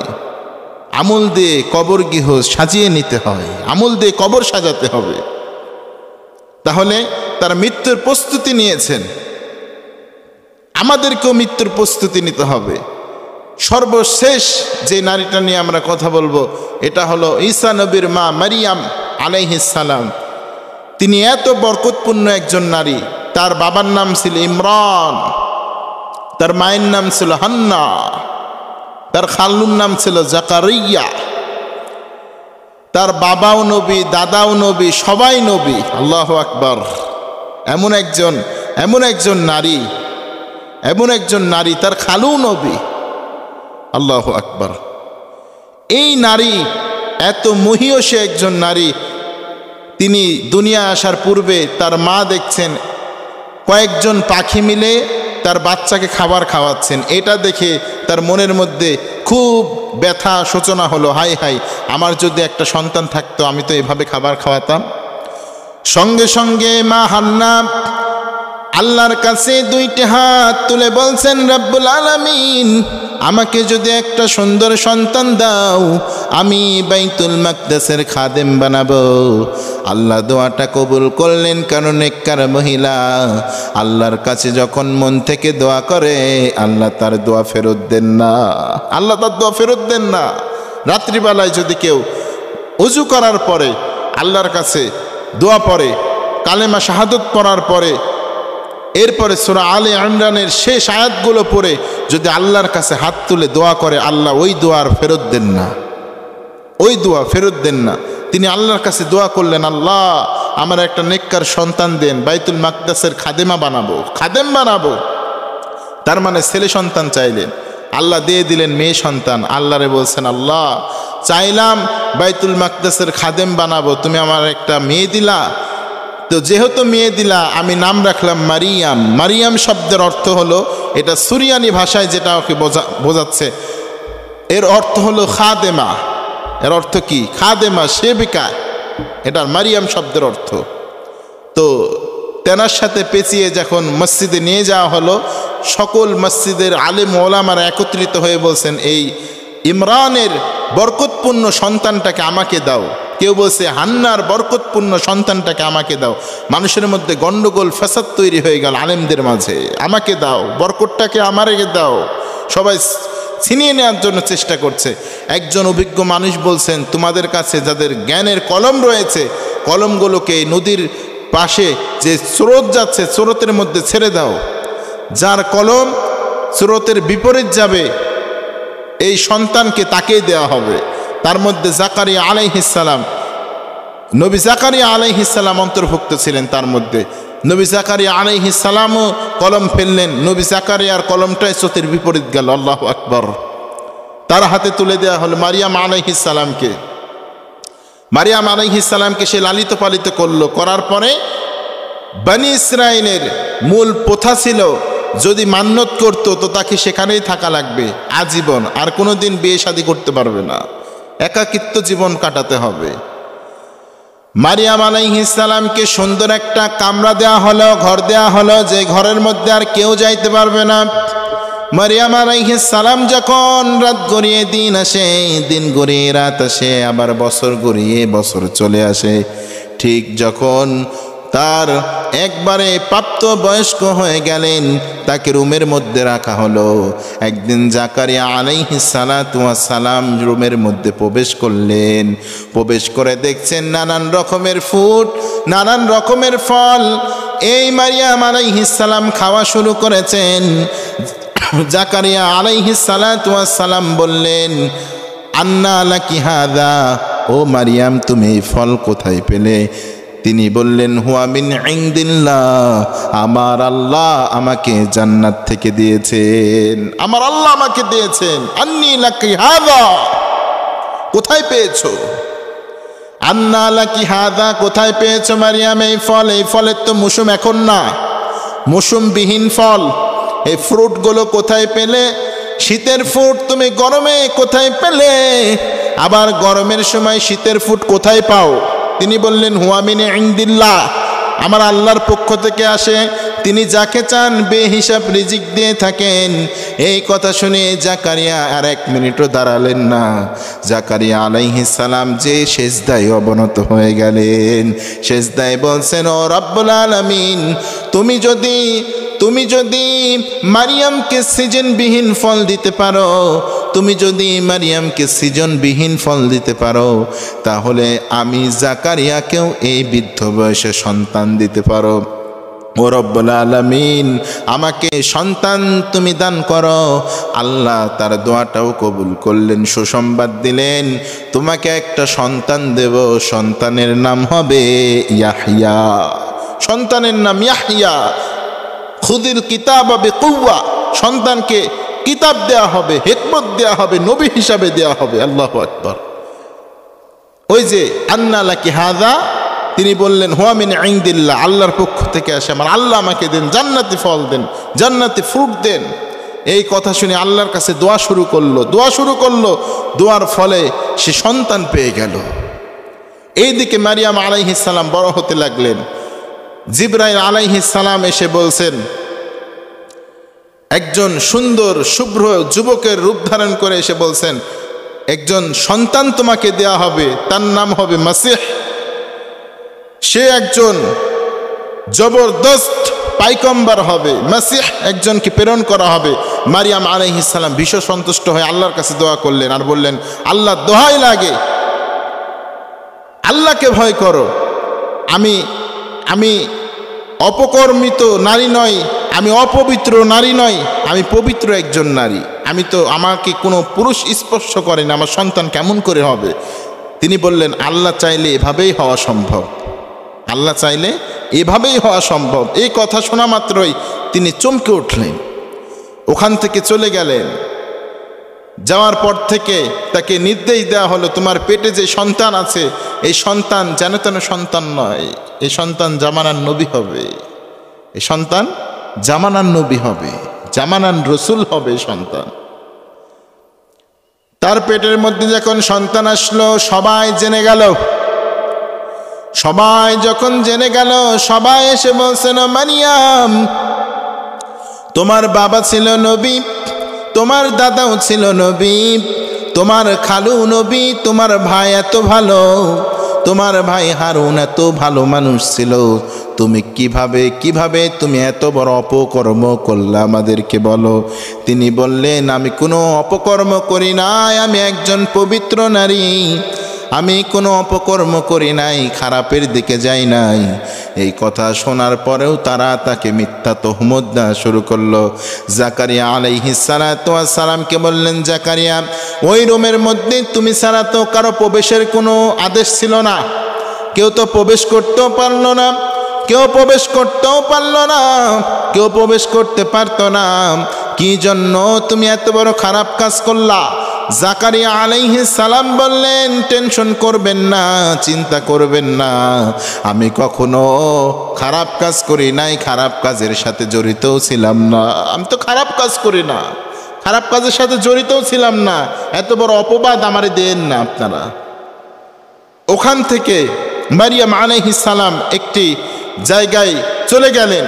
আমল দিয়ে কবর গৃহ সাজিয়ে নিতে হয়। আমল দিয়ে কবর সাজাতে হবে। তাহলে তারা মৃত্যুর প্রস্তুতি নিয়েছেন, আমাদেরকেও মৃত্যুর প্রস্তুতি নিতে হবে। সর্বশেষ যে নারীটা নিয়ে আমরা কথা বলবো, এটা হলো ঈসা নবীর মা মারিয়াম আলাইহিস সালাম। তিনি এত বরকতপূর্ণ একজন নারী। তার বাবার নাম ছিল ইমরান, তার মায়ের নাম ছিল হান্না, তার খালুর নাম ছিল জাকারিয়া। তার বাবাও নবী, দাদাও নবী, সবাই নবী। আল্লাহু আকবার। এমন একজন নারী, তার খালু নবী। আল্লাহু আকবার। এই নারী এত মহিয়সী একজন নারী, তিনি দুনিয়া আসার পূর্বে তার মা দেখছেন কয়েকজন পাখি মিলে তার বাচ্চাকে খাবার খাওয়াচ্ছেন। এটা দেখে তার মনের মধ্যে খুব ব্যথা শোচনা হলো, হাই হাই, আমার যদি একটা সন্তান থাকতো আমি তো এভাবে খাবার খাওয়াতাম। সঙ্গে সঙ্গে মা হান্না আল্লাহর কাছে দুইটি হাত তুলে বলছেন, রব্বুল আলামিন, আমাকে যদি একটা সুন্দর সন্তান দাও, আমি বাইতুল মাকদাসের খাদেম বানাবো। আল্লাহ দোয়াটা কবুল করলেন, কারণ নেককার মহিলা আল্লাহর কাছে যখন মন থেকে দোয়া করে আল্লাহ তার দোয়া ফেরত দেন না, আল্লাহ তার দোয়া ফেরত দেন না। রাত্রিবেলায় যদি কেউ ওযু করার পরে আল্লাহর কাছে দোয়া পড়ে, কালেমা শাহাদত পড়ার পরে এরপরে সূরা আলে ইমরানের শেষ আয়াতগুলো পড়ে যদি আল্লাহর কাছে হাত তুলে দোয়া করে, আল্লাহ ওই দোয়ার ফেরত দেন না, ওই দোয়া ফেরত দেন না। তিনি আল্লাহর কাছে দোয়া করলেন, আল্লাহ আমার একটা নেককার সন্তান দেন, বাইতুল মাকদাসের খাদেমা বানাবো, খাদেম বানাবো। তার মানে ছেলে সন্তান চাইলেন, আল্লাহ দিয়ে দিলেন মেয়ে সন্তান। আল্লাহরে বলছেন, আল্লাহ চাইলাম বাইতুল মাকদাসের খাদেম বানাবো, তুমি আমার একটা মেয়ে দিলা, তো যেহেতু মেয়ে দিলা আমি নাম রাখলাম মারিয়াম। মারিয়াম শব্দের অর্থ হলো, এটা সুরিয়ানি ভাষায় যেটা ওকে বোঝাচ্ছে, এর অর্থ হলো খাদেমা। এর অর্থ কি? খাদেমা, সেবিকা, এটার মারিয়াম শব্দের অর্থ। তো তেনার সাথে পেঁচিয়ে যখন মসজিদে নিয়ে যাওয়া হলো, সকল মসজিদের আলেম ওলামারা একত্রিত হয়ে বলছেন, এই ইমরানের বরকতপূর্ণ সন্তানটাকে আমাকে দাও। কেউ বলছে হান্নার বরকতপূর্ণ সন্তানটাকে আমাকে দাও। মানুষের মধ্যে গন্ডগোল ফাসাদ তৈরি হয়ে গেল আলেমদের মাঝে, আমাকে দাও, বরকতটাকে আমাকে দাও। সবাই ছিনিয়ে নেওয়ার জন্য চেষ্টা করছে। একজন অভিজ্ঞ মানুষ বলছেন, তোমাদের কাছে যাদের জ্ঞানের কলম রয়েছে, কলমগুলোকে নদীর পাশে যে স্রোত যাচ্ছে স্রোতের মধ্যে ছেড়ে দাও। যার কলম স্রোতের বিপরীত যাবে এই সন্তানকে তাকেই দেওয়া হবে। তার মধ্যে জাকারিয়া আলাইহিস সালাম, নবী জাকারিয়া আলাইহিস সালাম অন্তর্ভুক্ত ছিলেন। তার মধ্যে নবী জাকারিয়া আলাইহিস সালামও কলম ফেললেন, নবী জাকারিয়ার কলমটাই স্রোতের বিপরীত গেল। আল্লাহু আকবার। তার হাতে তুলে দেওয়া হলো মারিয়াম আলাইহিস সালামকে। মারিয়াম আলাইহিস সালামকে সে লালিত পালিত করলো। করার পরে বনি ইসরাইলের মূল প্রথা ছিল, যদি মান্যত করত তো তাকে সেখানেই থাকা লাগবে আজীবন, আর কোনোদিন বিয়ে শাদী করতে পারবে না, একাকিত্ব জীবন কাটাতে হবে। মারিয়াম আলাইহিস সালামকে সুন্দর একটা কামরা দেয়া হলো, ঘর দেয়া হলো, যে ঘরের মধ্যে আর কেউ যাইতে পারবে না। মারিয়াম আলাইহিস সালাম যখন রাত গড়িয়ে দিন আসে, দিন গড়িয়ে রাত আসে, আবার বছর গড়িয়ে বছর চলে আসে, ঠিক যখন তার একবারে প্রাপ্ত বয়স্ক হয়ে গেলেন, তাকে রুমের মধ্যে রাখা হলো। একদিন জাকারিয়া আলাইহিস সালাতু ওয়াস সালাম রুমের মধ্যে প্রবেশ করলেন। প্রবেশ করে দেখছেন নানান রকমের ফুড, নানান রকমের ফল এই মারিয়াম আলাইহিস সালাম খাওয়া শুরু করেছেন। জাকারিয়া আলাইহিস সালাতু ওয়াস সালাম বললেন, আন্না লাকি হাযা, ও মারিয়াম তুমি এই ফল কোথায় পেলে? তিনি বললেন, হুয়া মিন ইনদিল্লাহ, আমার আল্লাহ আমাকে জান্নাত থেকে দিয়েছেন, আমার আল্লাহ আমাকে দিয়েছেন। আন্নী লাকি হাযা, কোথায় পেয়েছো? আন্না লাকি হাযা, কোথায় পেয়েছো মারিয়াম এই ফল? এই ফলের তো মৌসুম এখন না, মৌসুমবিহীন ফল। এই ফ্রুটগুলো কোথায় পেলে? শীতের ফ্রুট তুমি গরমে কোথায় পেলে? আবার গরমের সময় শীতের ফ্রুট কোথায় পাও? তিনি বললেন, হুয়া মিন ইনদিল্লাহ, আমার আল্লাহর পক্ষ থেকে আসে, তিনি যাকে চান বেহিসাব রিজিক দিয়ে থাকেন। এই কথা শুনে জাকারিয়া আর এক মিনিটও দাঁড়ালেন না। জাকারিয়া আলাইহিস সালাম যে সেজদায় অবনত হয়ে গেলেন, সেজদায় বলছেন, ও রব্বুল আলামিন, তুমি যদি মারিয়ামকে সিজনবিহীন ফল দিতে পারো, তুমি যদি মারিয়ামকে সিজনবিহীন ফল দিতে পারো, তাহলে আমি জাকারিয়াকেও এই বৃদ্ধ বয়সে সন্তান দিতে পারো। ও রব্বুল আলামিন, আমাকে সন্তান তুমি দান করো। আল্লাহ তার দোয়াটাও কবুল করলেন, সুসংবাদ দিলেন, তোমাকে একটা সন্তান দেব, সন্তানের নাম হবে ইয়াহইয়া, সন্তানের নাম ইয়াহইয়া। খুদিল কিতাবা বিকুওয়া, সন্তানকে কিতাব দেয়া হবে, হিকমত দেয়া হবে, নবী হিসাবে দেয়া হবে। আল্লাহু আকবার। ওই যে আন্না লাকি হাযা, তিনি বললেন হুয়া মিন ইনদিল্লাহ, আল্লাহর পক্ষ থেকে আসে, আমার আল্লাহ আমাকে দেন, জান্নাতি ফল দেন, জান্নাতি ফ্রুট দেন। এই কথা শুনে আল্লাহর কাছে দোয়া শুরু করলো। দোয়ার ফলে সে সন্তান পেয়ে গেল। এইদিকে মারিয়াম আলাইহিস সালাম বড় হতে লাগলেন। জিবরাইল আলাইহিস সালাম এসে বলছেন, একজন সুন্দর শুভ্র যুবকের রূপ ধারণ করে এসে বলছেন, একজন সন্তান তোমাকে দেয়া হবে, তার নাম হবে মাসিহ। সে একজন জবরদস্ত পাইগম্বর হবে। মাসিহ একজনকে প্রেরণ করা হবে। মারিয়াম আলাইহিস সালাম ভীষণ সন্তুষ্ট হয়ে আল্লাহর কাছে দোয়া করলেন আর বললেন, আল্লাহ দোহাই লাগে, আল্লাহকে ভয় করো। আমি অপকর্মিত নারী নই, আমি অপবিত্র নারী নই, আমি পবিত্র একজন নারী। আমাকে কোনো পুরুষ স্পর্শ করে না, আমার সন্তান কেমন করে হবে? তিনি বললেন, আল্লাহ চাইলে এভাবেই হওয়া সম্ভব, আল্লাহ চাইলে এভাবেই হওয়া সম্ভব। এই কথা শোনা মাত্রই তিনি চমকে উঠলেন, ওখান থেকে চলে গেলেন। যাওয়ার পর থেকে তাকে নির্দেশ দেওয়া হলো, তোমার পেটে যে সন্তান আছে, এই সন্তান যেন তেন সন্তান নয়, এই সন্তান জামানার নবী হবে, এই সন্তান জামানার নবী হবে, জামানার রসুল হবে সন্তান। তার পেটের মধ্যে যখন সন্তান আসলো, সবাই জেনে গেল। সবাই যখন জেনে গেল, সবাই এসে বলছেন, মারিয়াম, তোমার বাবা ছিল নবী, তোমার দাদাও ছিল নবী, তোমার খালু নবী, তোমার ভাই এত ভালো, তোমার ভাই হারুন এত ভালো মানুষ ছিল, তুমি কিভাবে তুমি এত বড় অপকর্ম করলে আমাদেরকে বলো। তিনি বললেন, আমি কোনো অপকর্ম করি নাই, আমি একজন পবিত্র নারী, আমি কোনো অপকর্ম করি নাই, খারাপের দিকে যাই নাই। এই কথা শোনার পরেও তারা তাকে মিথ্যা তহমত দেওয়া শুরু করলো। জাকারিয়া আলাইহিস সালাতু ওয়াস সালামকে বললেন, জাকারিয়া, ওই রুমের মধ্যে তুমি ছাড়া তো কারো প্রবেশের কোনো আদেশ ছিল না, কেউ তো প্রবেশ করতেও পারলো না, কেউ প্রবেশ করতে পারতো না, কি জন্য তুমি এত বড় খারাপ কাজ করলা? জাকারিয়া আলাইহিস সালাম বললেন, টেনশন করবেন না, চিন্তা করবেন না, আমি কখনো খারাপ কাজ করি নাই, খারাপ কাজের সাথে জড়িতও ছিলাম না, আমি তো খারাপ কাজ করি না, খারাপ কাজের সাথে জড়িতও ছিলাম না, এত বড় অপবাদ আমারে দেন না আপনারা। ওখান থেকে মারিয়াম আলাইহিস সালাম একটি জায়গায় চলে গেলেন।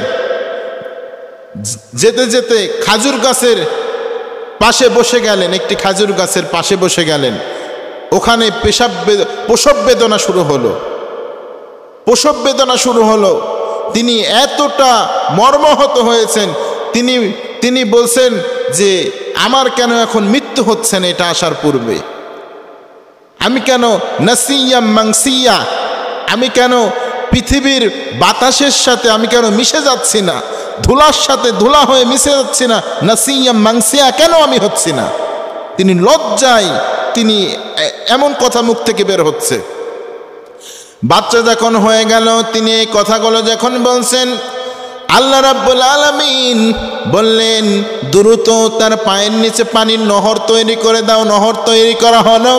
যেতে যেতে খাজুর গাছের পাশে বসে গেলেন, একটি খাজুর গাছের পাশে বসে গেলেন। ওখানে প্রসব বেদনা শুরু হলো। তিনি এতটা মর্মাহত হয়েছেন, তিনি বলছেন যে আমার কেন এখন মৃত্যু হচ্ছে না এটা আসার পূর্বে? আমি কেন নাসিয়া মাংসিয়া, আমি কেন পৃথিবীর বাতাসের সাথে আমি কেন মিশে যাচ্ছি না, ধুলার সাথে ধুলা হয়ে মিশে যাচ্ছি না, নাসিয়া মাংসিয়া কেন আমি হচ্ছি না? তিনি লজ্জায় তিনি এমন কথা মুখ থেকে বের হচ্ছে। বাচ্চা যখন হয়ে গেল, তিনি এই কথাগুলো যখন বলছেন, আল্লাহ রাব্বুল আলামিন বললেন, দ্রুত তার পায়ের নিচে পানির নহর তৈরি করে দাও। নহর তৈরি করা হলো।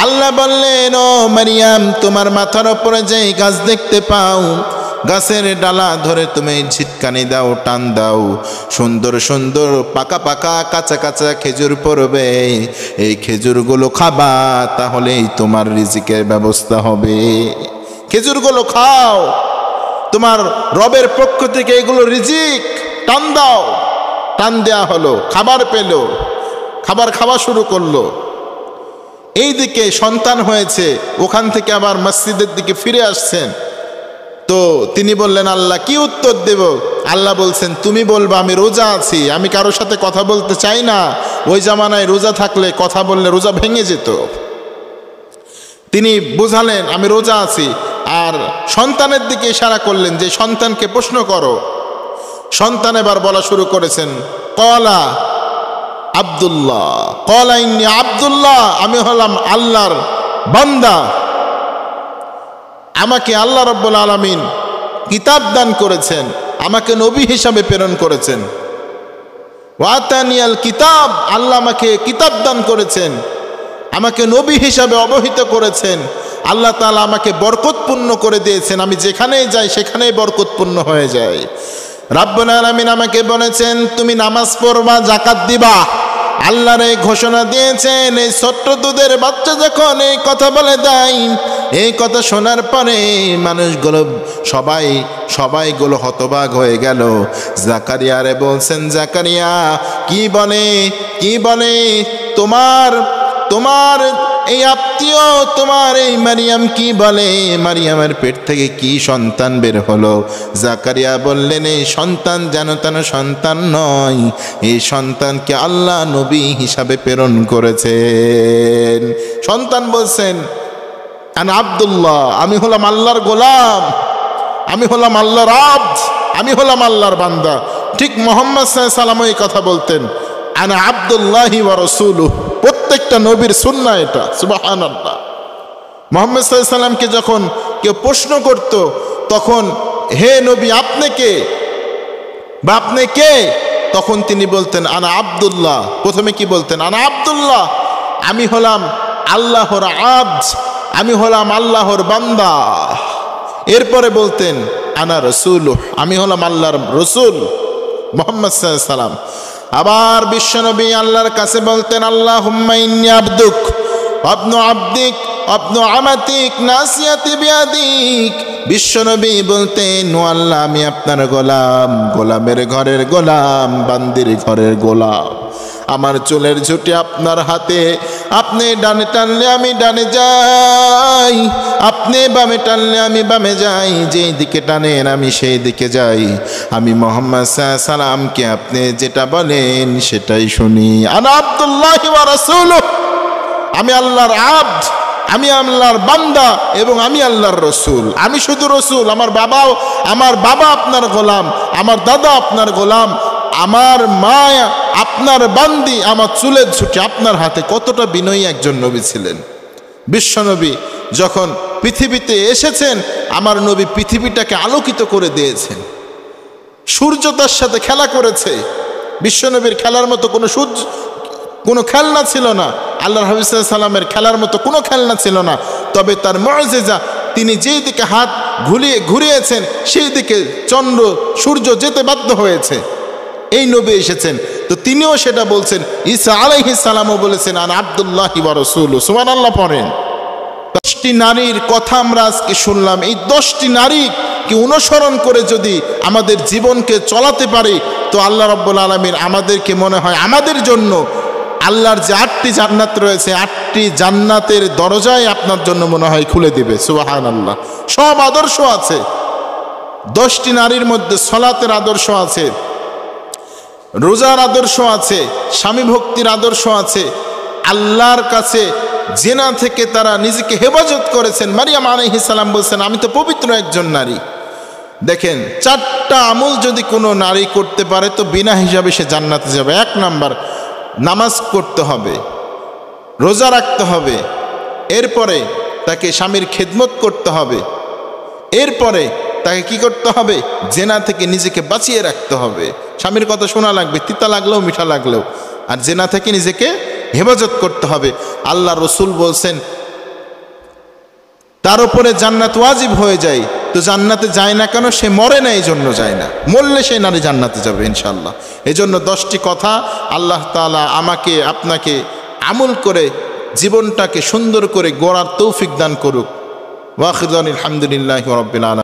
আল্লাহ বললেন, ও মারিয়াম, তোমার মাথার উপরে যে গাছ দেখতে পাও, গাছের ডালা ধরে তুমি ঝিটকানি দাও, টান দাও, সুন্দর সুন্দর পাকা পাকা কাঁচা কাঁচা খেজুর পড়বে, এই খেজুরগুলো খাবা, তাহলেই তোমার রিজিকের ব্যবস্থা হবে। খেজুরগুলো খাও, তোমার রবের পক্ষ থেকে এগুলো রিজিক, টান দাও। টান দেয়া হলো, খাবার পেল, খাবার খাওয়া শুরু করলো। এই দিকে সন্তান হয়েছে, ওখান থেকে আবার মসজিদের দিকে ফিরে আসছেন। তো তিনি বললেন, আল্লাহ কি উত্তর দেব? আল্লাহ বলছেন, তুমি বলবা আমি রোজা আছি, আমি কারোর সাথে কথা বলতে চাই না। ওই জামানায় রোজা থাকলে কথা বললে রোজা ভেঙে যেত। তিনি বুঝালেন আমি রোজা আছি, আর সন্তানের দিকে ইশারা করলেন যে সন্তানকে প্রশ্ন করো। সন্তান এবার বলা শুরু করেছেন, কলা আব্দুল্লাহ, কলা ইন্নী আব্দুল্লাহ, আমি হলাম আল্লাহর বান্দা, আমাকে আল্লাহ রাব্বুল আলামিন কিতাব দান করেছেন, আমাকে নবী হিসাবে প্রেরণ করেছেন। ওয়াতানিয়াল কিতাব, আল্লাহ আমাকে কিতাব দান করেছেন, আমাকে নবী হিসাবে অবহিত করেছেন, আল্লাহ তাআলা আমাকে বরকতপূর্ণ করে দিয়েছেন, আমি যেখানেই যাই সেখানেই বরকতপূর্ণ হয়ে যায়। রাব্বুল আলামিন আমাকে বলেছেন তুমি নামাজ পড়বা, যাকাত দিবা। আল্লাহর এই ঘোষণা দিয়েছেন। এই ছোট্ট দুধের বাচ্চা যখন এই কথা বলে দেয়, এই কথা শোনার পরে মানুষগুলো সবাইগুলো হতবাক হয়ে গেল। জাকারিয়ারে বলছেন, জাকারিয়া কি বলে তোমার এই আত্মীয়, তোমার এই মারিয়াম কি বলে, মারিয়ামের পেট থেকে কি সন্তান বের হলো? জাকারিয়া বললেন এই সন্তান যেন তেন সন্তান নয়, এই সন্তানকে আল্লাহ নবী হিসাবে প্রেরণ করেছেন। সন্তান বলছেন আনা আব্দুল্লাহ, আমি হলাম আল্লাহর গোলাম, আমি হলাম আল্লাহর আব্দ, আমি হলাম আল্লাহর বান্দা। ঠিক মুহাম্মদ সাল্লাল্লাহু আলাইহি ওয়াসাল্লাম এই কথা বলতেন, আনা আব্দুল্লাহি ওয়া রাসূলুহু। প্রত্যেকটা নবীর সুন্নাহ এটা, সুবহানাল্লাহ। মুহাম্মদ সাল্লাল্লাহু আলাইহি ওয়াসাল্লামকে যখন কেউ প্রশ্ন করত, তখন হে নবী আপনি কে বা আপনি কে, তখন তিনি বলতেন আনা আব্দুল্লাহ। প্রথমে কি বলতেন? আনা আব্দুল্লাহ, আমি হলাম আল্লাহর আব্দ, আমি হলাম আল্লাহর বান্দা। এরপরে বলতেন আনা রাসূলুহ, আমি হলাম আল্লাহর রাসূল মুহাম্মদ সাল্লাল্লাহু আলাইহি ওয়াসাল্লাম। আবার বিশ্বনবী আল্লাহর কাছে বলতেন আল্লাহুম্মা ইন্নী আবদুক আবনু আবদিক আবনু আমাতিক নাসিয়াতি বিয়াদিক। বিশ্বনবী বলতেন ও আল্লাহ আমি আপনার গোলাম, গোলামের ঘরের গোলাম, বান্দির ঘরের গোলাম। আমার চুলের ঝুঁটি আপনার হাতে, আপনি ডানে টানলে আমি ডানে যাই, আপনি বামে টানলে আমি বামে যাই, যেই দিকে টানেন আমি সেই দিকে যাই। আমি মুহাম্মদ সাল্লাল্লাহু আলাইহি ওয়াসাল্লামকে আপনি যেটা বলেন সেটাই শুনি। আনা আব্দুল্লাহি ওয়া রাসূলুহু, আমি আল্লাহর আব্দ, আমি আল্লাহর বান্দা এবং আমি আল্লাহর রসুল। আমি শুধু রসুল, আমার বাবা আপনার গোলাম, আমার দাদা আপনার গোলাম, আমার মা আপনার বান্দি, আমার চুলের ঝুঁটি আপনার হাতে। কতটা বিনয়ী একজন নবী ছিলেন। বিশ্বনবী যখন পৃথিবীতে এসেছেন, আমার নবী পৃথিবীটাকে আলোকিত করে দিয়েছেন। সূর্য তার সাথে খেলা করেছে। বিশ্বনবীর খেলার মতো কোনো খেলনা ছিল না, আল্লাহর হাবিব সাল্লাল্লাহু আলাইহি সাল্লামের খেলার মতো কোনো খেলনা ছিল না। তবে তার মুজিজা, তিনি যেই দিকে হাত ঘুরিয়েছেন সেই দিকে চন্দ্র সূর্য যেতে বাধ্য হয়েছে। এই নবী এসেছেন, তো তিনিও সেটা বলছেন। ঈসা আলাইহিস সালামও বলেছেন আনা আব্দুল্লাহি ওয়া রাসূলুহু। সুবহানাল্লাহ পড়েন। 10টি নারীর কথা আমরা আজকে শুনলাম। এই 10টি নারীকে অনুসরণ করে যদি আমাদের জীবনকে চলাতে পারি, তো আল্লাহ রাব্বুল আলামিন আমাদেরকে মনে হয় আমাদের জন্য আল্লাহর যে 8টি জান্নাত রয়েছে, 8টি জান্নাতের দরজাই আপনার জন্য মনে হয় খুলে দিবে। সুবহানাল্লাহ। সব আদর্শ আছে। 10টি নারীর মধ্যে সালাতের আদর্শ আছে, রোজার আদর্শ আছে, স্বামী ভক্তির আদর্শ আছে, আল্লাহর কাছে জেনা থেকে তারা নিজেকে হেফাজত করেছেন। মারিয়াম আলাইহিস সালাম বলছেন আমি তো পবিত্র একজন নারী। দেখেন, 4টা আমল যদি কোনো নারী করতে পারে তো বিনা হিসাবে সে জান্নাতে যাবে। 1 নাম্বার, নামাজ পড়তে হবে, রোজা রাখতে হবে, এরপরে তাকে স্বামীর খেদমত করতে হবে, এরপরে তাকে কি করতে হবে? জেনা থেকে নিজেকে বাঁচিয়ে রাখতে হবে। স্বামীর কথা শোনা লাগবে, তিতা লাগলেও মিঠা লাগলেও, আর জেনা থেকে নিজেকে হেফাজত করতে হবে। আল্লাহ রসুল বলছেন তার উপরে জান্নাত ওয়াজিব হয়ে যায়। তো জান্নাতে যায় না কেন? সে মরে না, এই জন্য যায় না। মরলে সেই নারী জান্নাতে যাবে ইনশাআল্লাহ। এই জন্য 10টি কথা আল্লাহ তাআলা আমাকে আপনাকে আমল করে জীবনটাকে সুন্দর করে গড়ার তৌফিক দান করুক। ওয়া আখিরু আলহামদুলিল্লাহি রাব্বিল আলামিন।